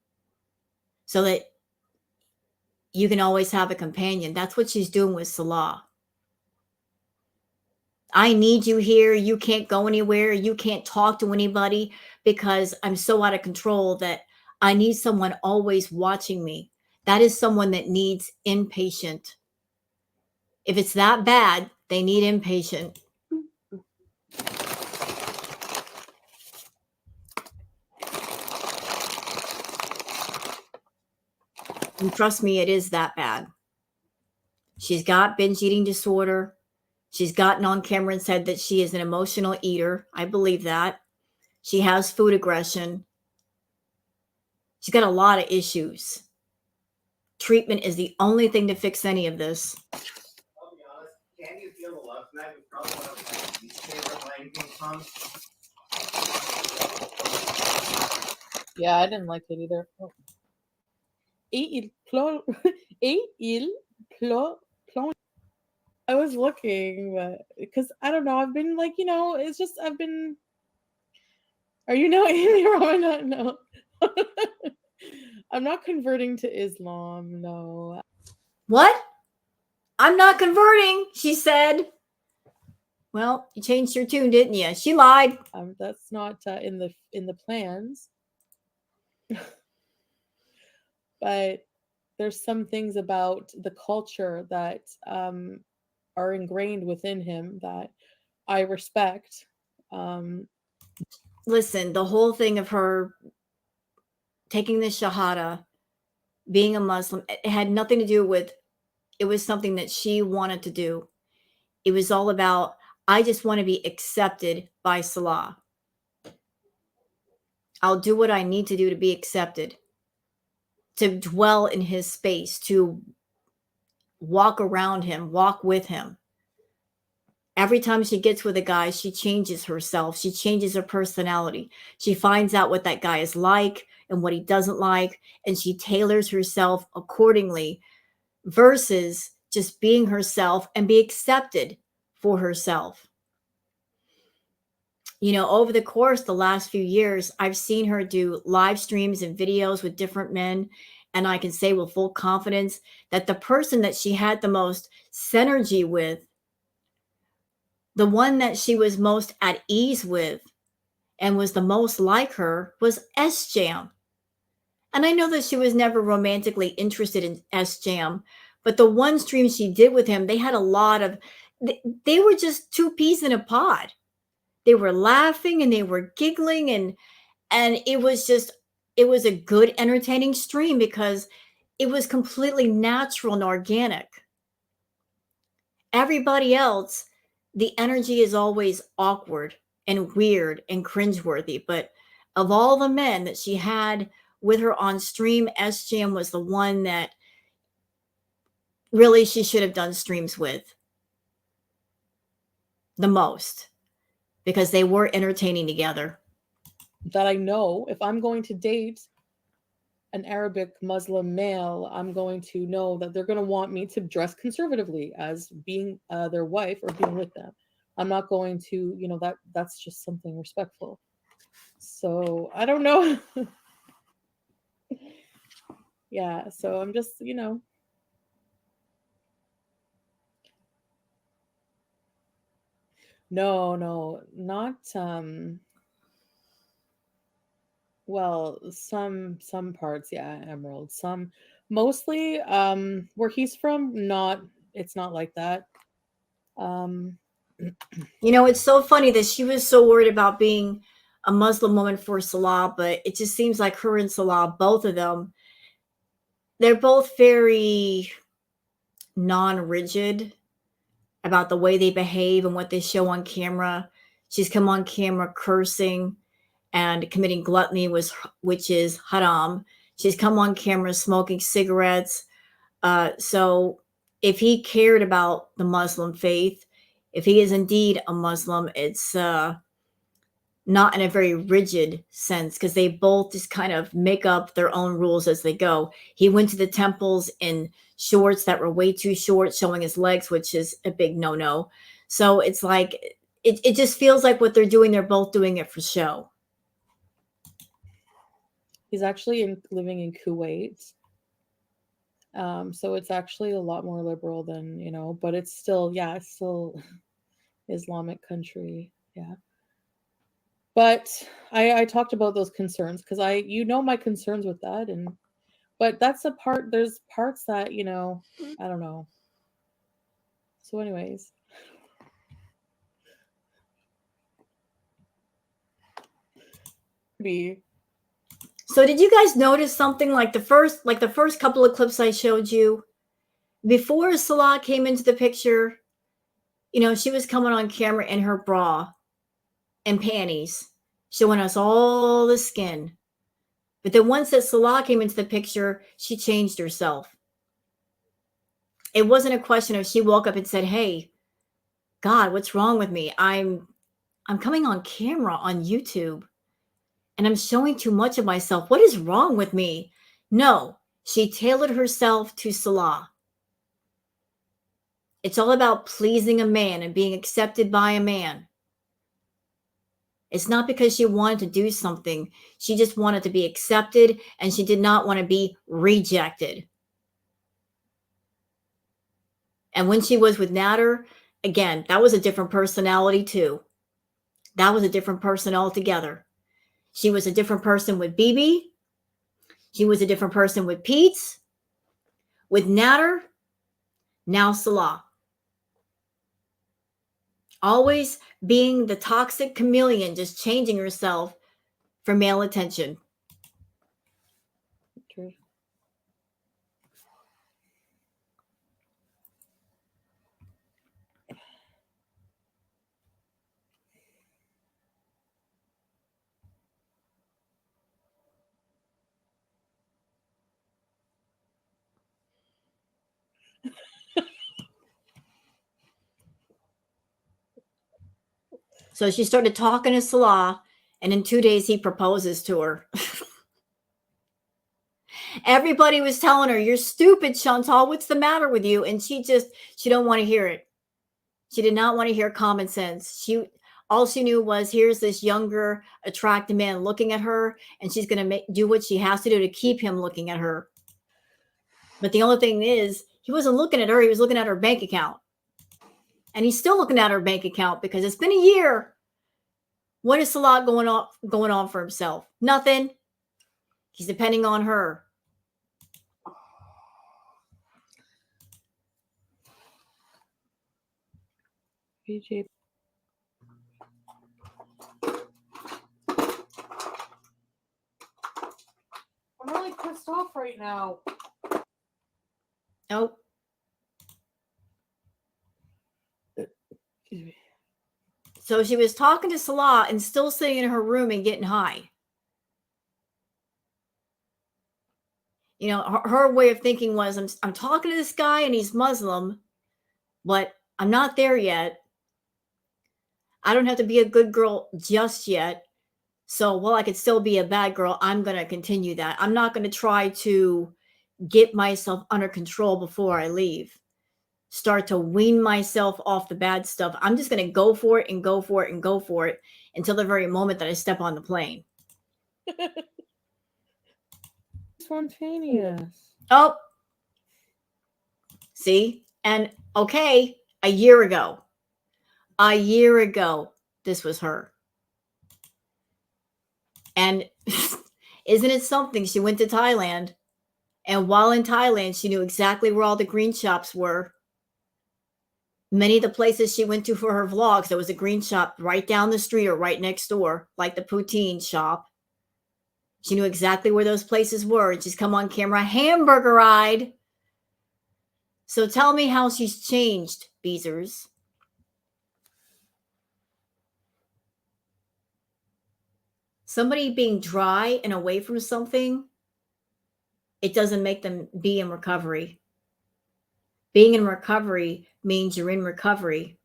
so that you can always have a companion. That's what she's doing with Salah. I need you here. You can't go anywhere. You can't talk to anybody because I'm so out of control that I need someone always watching me. That is someone that needs inpatient. If it's that bad, they need inpatient. And trust me, it is that bad. She's got binge eating disorder. She's gotten on camera and said that she is an emotional eater. I believe that. She has food aggression. She's got a lot of issues. Treatment is the only thing to fix any of this. I'll be honest, Can You Feel the Love Tonight was probably one of my least favorite Lion King songs. Yeah, I didn't like it either. Oh. I was looking, but because I don't know, I've been like, you know, it's just I've been. Are you now Amy or am I not? No. I'm not converting to Islam. No. What? I'm not converting, she said. Well, you changed your tune, didn't you? She lied. That's not in the plans. But there's some things about the culture that are ingrained within him that I respect. Listen, the whole thing of her taking the Shahada, being a Muslim, it had nothing to do with, it was something that she wanted to do. It was all about, I just want to be accepted by Salah. I'll do what I need to do to be accepted, to dwell in his space, to walk around him, walk with him. Every time she gets with a guy, she changes herself. She changes her personality. She finds out what that guy is like and what he doesn't like, and she tailors herself accordingly versus just being herself and be accepted for herself. You know, over the course the last few years, I've seen her do live streams and videos with different men, and I can say with full confidence that the person that she had the most synergy with, the one that she was most at ease with and was the most like her, was S-Jam. And I know that she was never romantically interested in S-Jam, but the one stream she did with him, they had a lot of, they were just two peas in a pod. They were laughing and they were giggling, and it was just, it was a good entertaining stream because it was completely natural and organic. Everybody else, the energy is always awkward and weird and cringeworthy. But of all the men that she had with her on stream, S-Jam was the one that really she should have done streams with the most because they were entertaining together. That I know if I'm going to date an Arabic Muslim male, I'm going to know that they're going to want me to dress conservatively as being their wife or being with them. I'm not going to, you know, that's just something respectful. So I don't know. Yeah, so I'm just, you know. No, not well, some parts, yeah, Emerald. Some mostly where he's from, not it's not like that. You know, it's so funny that she was so worried about being a Muslim woman for Salah, but it just seems like her and Salah, both of them, they're both very non-rigid about the way they behave and what they show on camera. She's come on camera cursing and committing gluttony, which is haram. She's come on camera smoking cigarettes. So if he cared about the Muslim faith, if he is indeed a Muslim, it's not in a very rigid sense, because they both just kind of make up their own rules as they go. He went to the temples in shorts that were way too short, showing his legs, which is a big no-no. So it's like it just feels like what they're doing, they're both doing it for show. He's actually living in Kuwait. So it's actually a lot more liberal than, but it's still, it's still Islamic country. Yeah. But I talked about those concerns because my concerns with that. But that's there's parts that, I don't know. So anyways. So did you guys notice something like the first couple of clips I showed you? Before Salah came into the picture, she was coming on camera in her bra and panties, showing us all the skin. But then once that Salah came into the picture, she changed herself. It wasn't a question of she woke up and said, "Hey, God, what's wrong with me? I'm coming on camera on YouTube and I'm showing too much of myself. What is wrong with me?" No, she tailored herself to Salah. It's all about pleasing a man and being accepted by a man. It's not because she wanted to do something. She just wanted to be accepted, and she did not want to be rejected. And when she was with Nader, again, that was a different personality too. That was a different person altogether. She was a different person with BB. She was a different person with Pete's. With Nader, now Salah. Always being the toxic chameleon, just changing herself for male attention. True. So she started talking to Salah, and in 2 days he proposes to her. Everybody was telling her, "You're stupid, Chantal. What's the matter with you?" And she don't want to hear it. She did not want to hear common sense. All she knew was, here's this younger, attractive man looking at her, and she's going to do what she has to do to keep him looking at her. But the only thing is, he wasn't looking at her. He was looking at her bank account. And he's still looking at her bank account because it's been a year. What is Salah going on for himself? Nothing. He's depending on her. PJ. I'm really pissed off right now. Nope. Excuse me. So she was talking to Salah and still sitting in her room and getting high. Her way of thinking was, I'm talking to this guy and he's Muslim, but I'm not there yet. I don't have to be a good girl just yet. So while I could still be a bad girl, I'm going to continue that. I'm not going to try to get myself under control before I leave. Start to wean myself off the bad stuff. I'm just going to go for it and go for it and go for it until the very moment that I step on the plane. Spontaneous. Oh, see? And okay, a year ago, this was her. And isn't it something? She went to Thailand, and while in Thailand, she knew exactly where all the green shops were. Many of the places she went to for her vlogs, there was a green shop right down the street or right next door, like the poutine shop. She knew exactly where those places were, and she's come on camera, hamburger-eyed. So tell me how she's changed, Beezers. Somebody being dry and away from something, it doesn't make them be in recovery. Being in recovery means you're in recovery.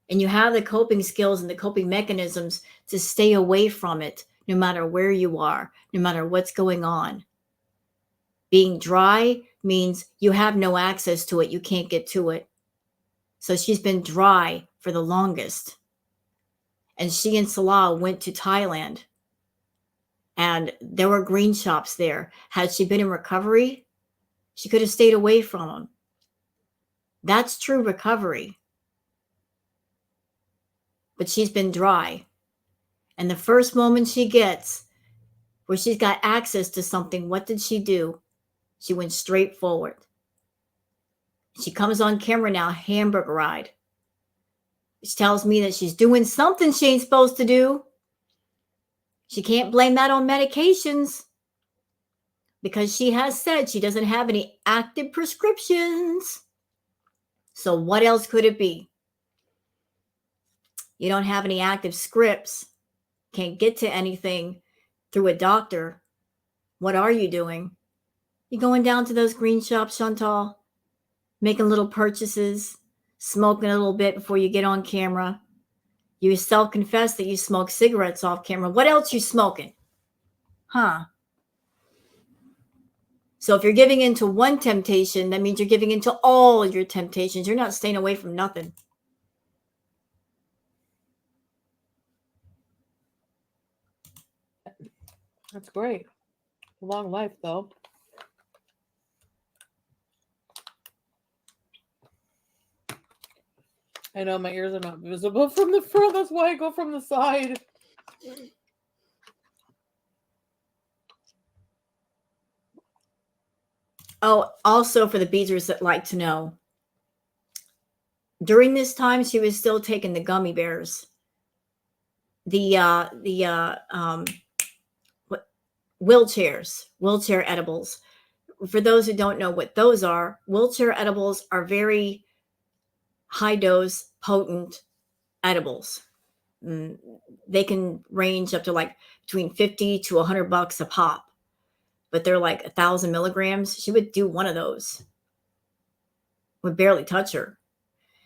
And you have the coping skills and the coping mechanisms to stay away from it, no matter where you are, no matter what's going on. Being dry means you have no access to it. You can't get to it. So she's been dry for the longest. And she and Salah went to Thailand. And there were green shops there. Had she been in recovery, she could have stayed away from them. That's true recovery. But she's been dry. And the first moment she gets where she's got access to something, what did she do? She went straight forward. She comes on camera now, hamburger ride. Which tells me that she's doing something she ain't supposed to do. She can't blame that on medications because she has said she doesn't have any active prescriptions. So what else could it be? You don't have any active scripts, can't get to anything through a doctor. What are you doing? You going down to those green shops, Chantal, making little purchases, smoking a little bit before you get on camera. You self-confess that you smoke cigarettes off camera. What else you smoking? Huh? So if you're giving into one temptation, that means you're giving into all your temptations. You're not staying away from nothing. That's great. Long life, though. I know my ears are not visible from the front. That's why I go from the side. Oh, also for the Beezers that like to know, during this time she was still taking the gummy bears, wheelchair edibles. For those who don't know what those are, wheelchair edibles are very high dose, potent edibles. They can range up to like between 50 to $100 a pop, but they're like 1,000 milligrams. She would do one of those, would barely touch her.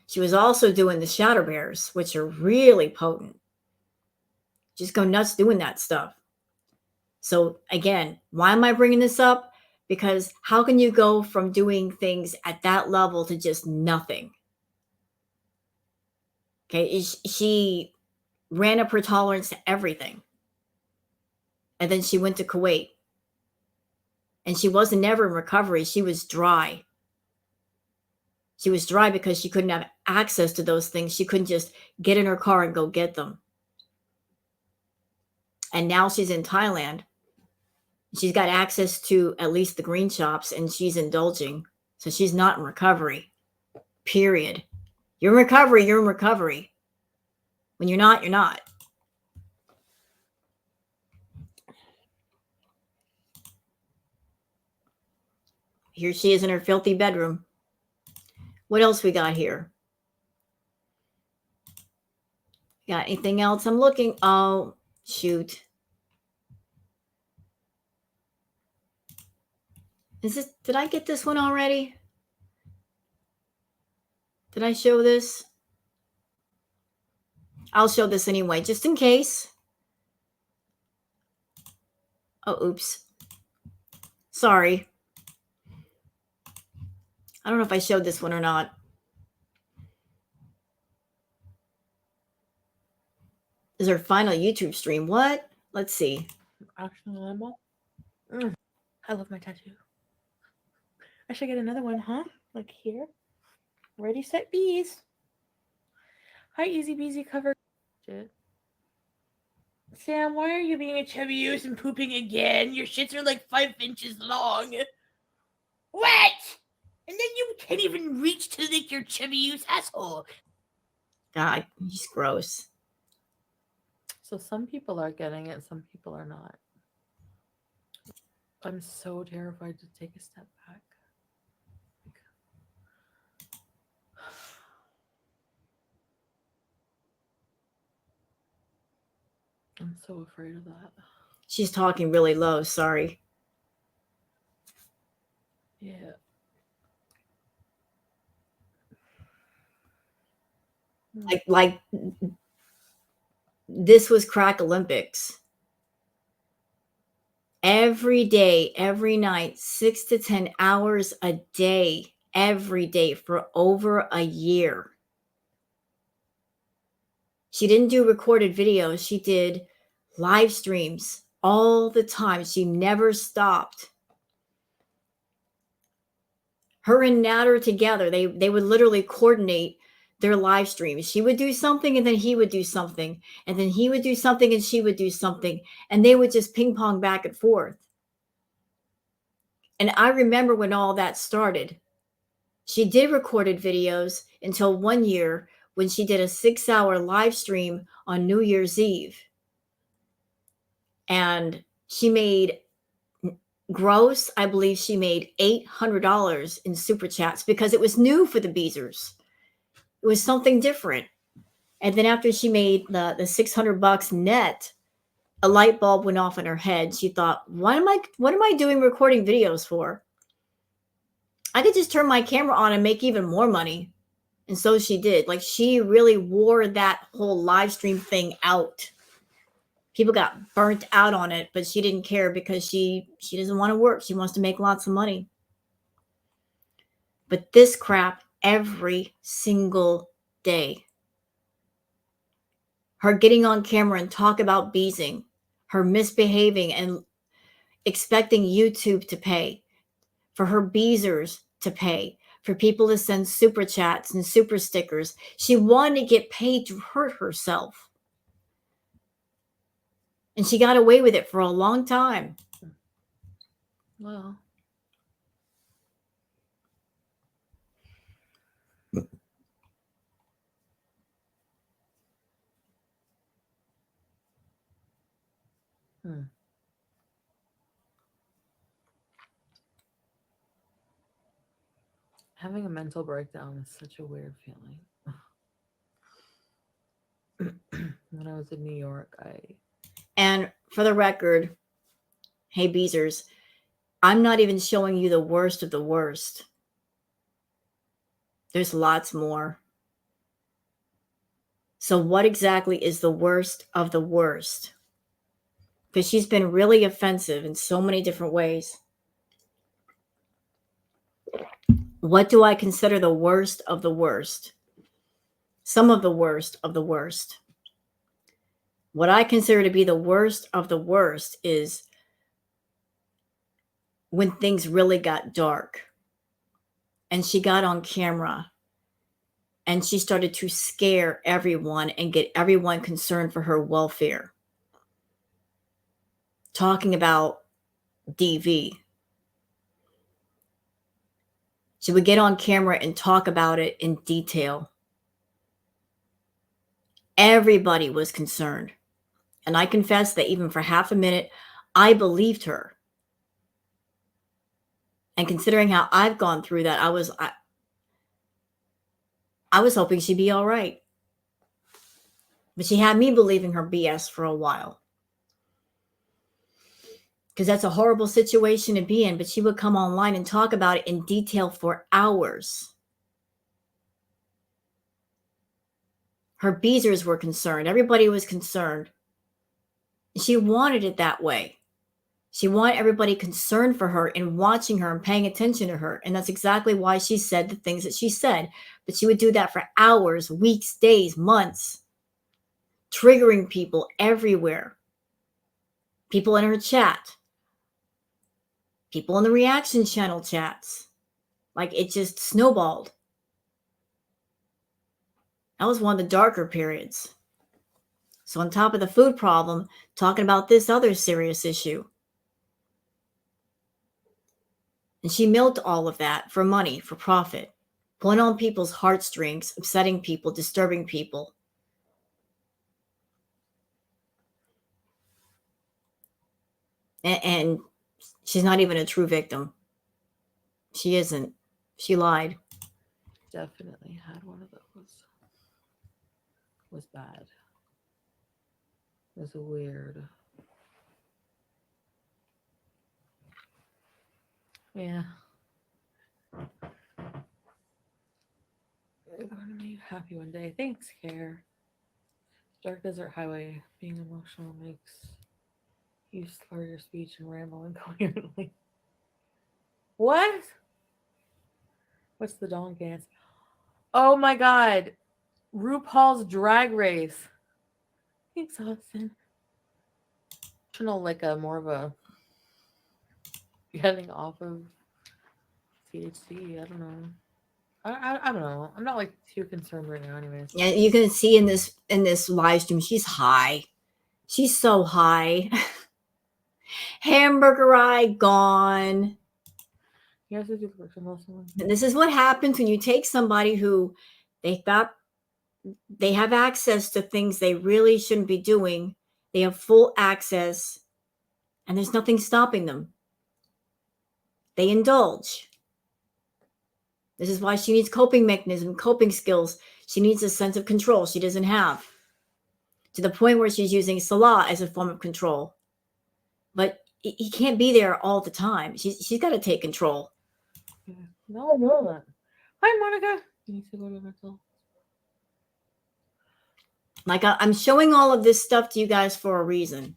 She was also doing the shatter bears, which are really potent. Just go nuts doing that stuff. So again, why am I bringing this up? Because how can you go from doing things at that level to just nothing? Okay, she ran up her tolerance to everything. And then she went to Kuwait. And she wasn't never in recovery. She was dry. She was dry because she couldn't have access to those things. She couldn't just get in her car and go get them. And now she's in Thailand. She's got access to at least the green shops and she's indulging. So she's not in recovery. Period. You're in recovery. You're in recovery. When you're not, you're not. Here she is in her filthy bedroom. What else we got here? Got anything else? I'm looking. Oh, shoot. Did I get this one already? Did I show this? I'll show this anyway, just in case. Oh, oops. Sorry. I don't know if I showed this one or not. This is her final YouTube stream. What? Let's see. Action llama. I love my tattoo. I should get another one, huh? Like here. Ready, set, bees. Hi, Easy Beezy cover. Shit. Sam, why are you being a chubby-goose and pooping again? Your shits are like 5 inches long. What? And then you can't even reach to lick your chubby-goose asshole. God, he's gross. So some people are getting it, some people are not. I'm so terrified to take a step back. I'm so afraid of that. She's talking really low. Sorry. Yeah. Like this was crack Olympics. Every day, every night, 6 to 10 hours a day, every day for over a year. She didn't do recorded videos. She did live streams all the time. She never stopped. Her and Natter together, they would literally coordinate their live streams. She would do something and then he would do something. And then he would do something and she would do something. And they would just ping pong back and forth. And I remember when all that started. She did recorded videos until one year when she did a 6-hour live stream on New Year's Eve. And she made gross, I believe she made $800 in super chats because it was new for the Beezers. It was something different. And then after she made the $600 net, a light bulb went off in her head. She thought, what am I doing recording videos for? I could just turn my camera on and make even more money. And so she did. Like, she really wore that whole live stream thing out. People got burnt out on it, but she didn't care because she doesn't want to work. She wants to make lots of money. But this crap every single day. Her getting on camera and talk about Beezing, her misbehaving and expecting YouTube to pay, for her Beezers to pay, for people to send super chats and super stickers. She wanted to get paid to hurt herself. And she got away with it for a long time. Well, having a mental breakdown is such a weird feeling. When I was in New York, And for the record, hey, Beezers, I'm not even showing you the worst of the worst. There's lots more. So what exactly is the worst of the worst? Because she's been really offensive in so many different ways. What do I consider the worst of the worst? Some of the worst of the worst. What I consider to be the worst of the worst is when things really got dark and she got on camera and she started to scare everyone and get everyone concerned for her welfare. Talking about DV. She would get on camera and talk about it in detail. Everybody was concerned. And I confess that even for half a minute, I believed her. And considering how I've gone through that, I was hoping she'd be all right. But she had me believing her BS for a while. Because that's a horrible situation to be in. But she would come online and talk about it in detail for hours. Her Beezers were concerned. Everybody was concerned. She wanted it that way. She wanted everybody concerned for her and watching her and paying attention to her. And that's exactly why she said the things that she said. But she would do that for hours, weeks, days, months, triggering people everywhere. People in her chat, people in the reaction channel chats. Like, it just snowballed. That was one of the darker periods. So on top of the food problem, talking about this other serious issue. And she milked all of that for money, for profit, pulling on people's heartstrings, upsetting people, disturbing people. And she's not even a true victim. She isn't. She lied. definitely had one of those. It was bad. It was weird. Yeah. You're gonna make you happy one day. Thanks, Care. Dark Desert Highway. Being emotional makes you slur your speech and ramble incoherently. What? What's the Dawn dance? Oh my god. RuPaul's Drag Race. Thanks, Austin. Like a more of a getting off of THC. I don't know. I don't know. I'm not like too concerned right now, anyways. Yeah, you can see in this live stream, she's high. She's so high. Hamburger eye gone. You guys do the person also. And this is what happens when you take somebody who they have access to things they really shouldn't be doing. They have full access, and there's nothing stopping them. They indulge. This is why she needs coping mechanism, coping skills. She needs a sense of control she doesn't have, to the point where she's using Salah as a form of control. But he can't be there all the time. She's got to take control. No, no. Hi, Monica. You need to go to mental. Like, I'm showing all of this stuff to you guys for a reason.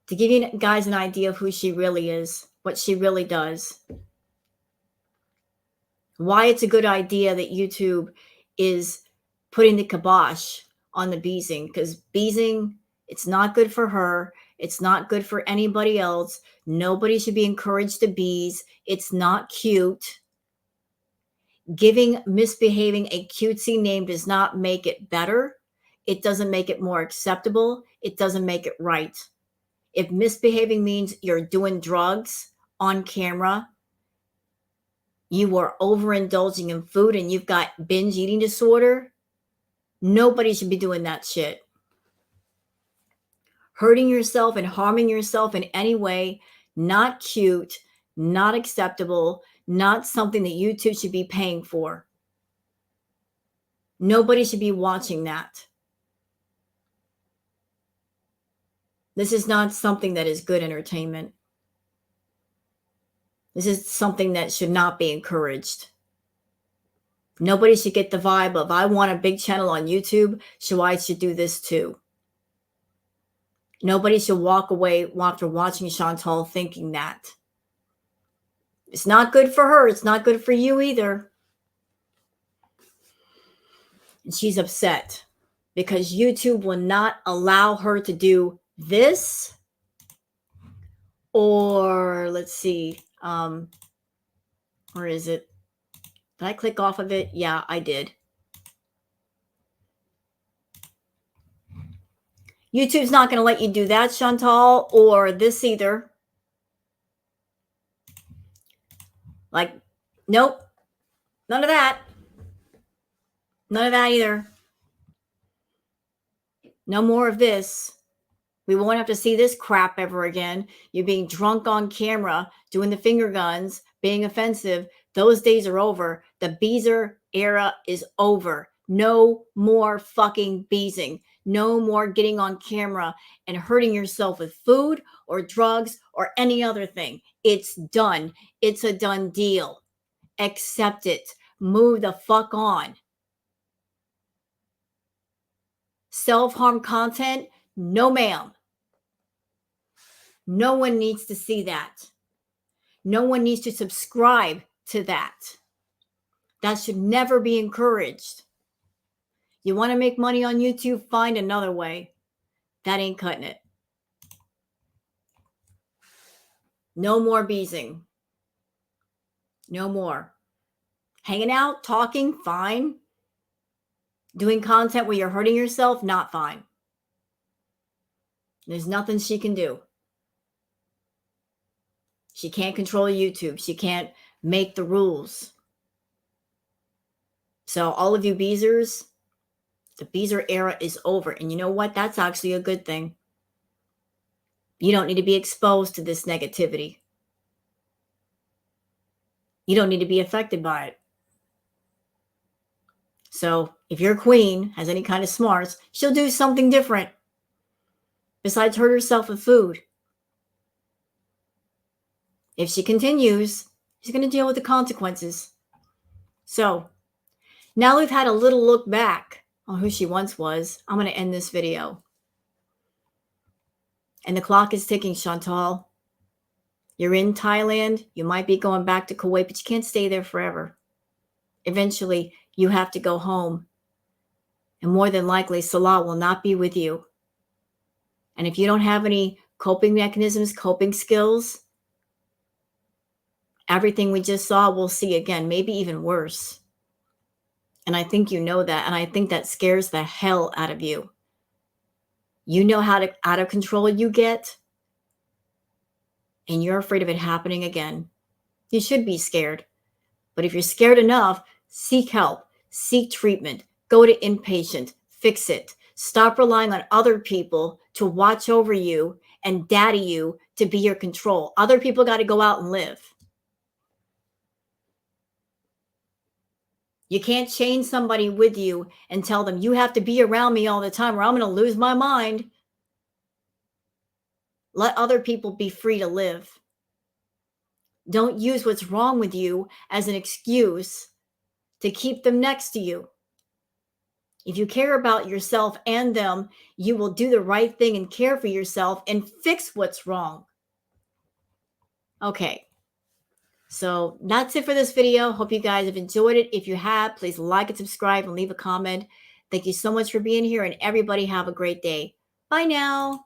To give you guys an idea of who she really is, what she really does. Why it's a good idea that YouTube is putting the kibosh on the Beezing. Because Beezing, it's not good for her. It's not good for anybody else. Nobody should be encouraged to bees. It's not cute. Misbehaving a cutesy name does not make it better. It doesn't make it more acceptable. It doesn't make it right. If misbehaving means you're doing drugs on camera, you are overindulging in food, and you've got binge eating disorder, nobody should be doing that shit. Hurting yourself and harming yourself in any way, not cute, not acceptable, not something that YouTube should be paying for. Nobody should be watching that. This is not something that is good entertainment. This is something that should not be encouraged. Nobody should get the vibe of, I want a big channel on YouTube, so I should do this too. Nobody should walk away after watching Chantal thinking that. It's not good for her. It's not good for you either. And she's upset because YouTube will not allow her to do this. Or let's see. Where is it? Did I click off of it? Yeah, I did. YouTube's not going to let you do that, Chantal, or this either. Like, nope. None of that. None of that either. No more of this. We won't have to see this crap ever again. You being drunk on camera, doing the finger guns, being offensive. Those days are over. The Beezer era is over. No more fucking beezing. No more getting on camera and hurting yourself with food or drugs or any other thing. It's done. It's a done deal. Accept it. Move the fuck on. Self-harm content? No, ma'am. No one needs to see that. No one needs to subscribe to that. That should never be encouraged. You want to make money on YouTube? Find another way. That ain't cutting it. No more beezing. No more. Hanging out, talking, fine. Doing content where you're hurting yourself, not fine. There's nothing she can do. She can't control YouTube. She can't make the rules. So all of you Beezers, the Beezer era is over. And you know what? That's actually a good thing. You don't need to be exposed to this negativity. You don't need to be affected by it. So if your queen has any kind of smarts, she'll do something different besides hurt herself with food. If she continues, she's going to deal with the consequences. So Now we've had a little look back on who she once was. I'm going to end this video. And the clock is ticking, Chantal. You're in Thailand. You might be going back to Kuwait, but you can't stay there forever. Eventually, you have to go home. And more than likely, Salah will not be with you. And if you don't have any coping mechanisms, coping skills, everything we just saw, we'll see again, maybe even worse. And I think you know that. And I think that scares the hell out of you. You know how out of control you get. And you're afraid of it happening again. You should be scared. But if you're scared enough, seek help, seek treatment, go to inpatient, fix it. Stop relying on other people to watch over you and daddy you to be your control. Other people got to go out and live. You can't chain somebody with you and tell them you have to be around me all the time or I'm going to lose my mind. Let other people be free to live. Don't use what's wrong with you as an excuse to keep them next to you. If you care about yourself and them, you will do the right thing and care for yourself and fix what's wrong. Okay. So that's it for this video. Hope you guys have enjoyed it. If you have, please like and subscribe and leave a comment. Thank you so much for being here, and everybody have a great day. Bye now.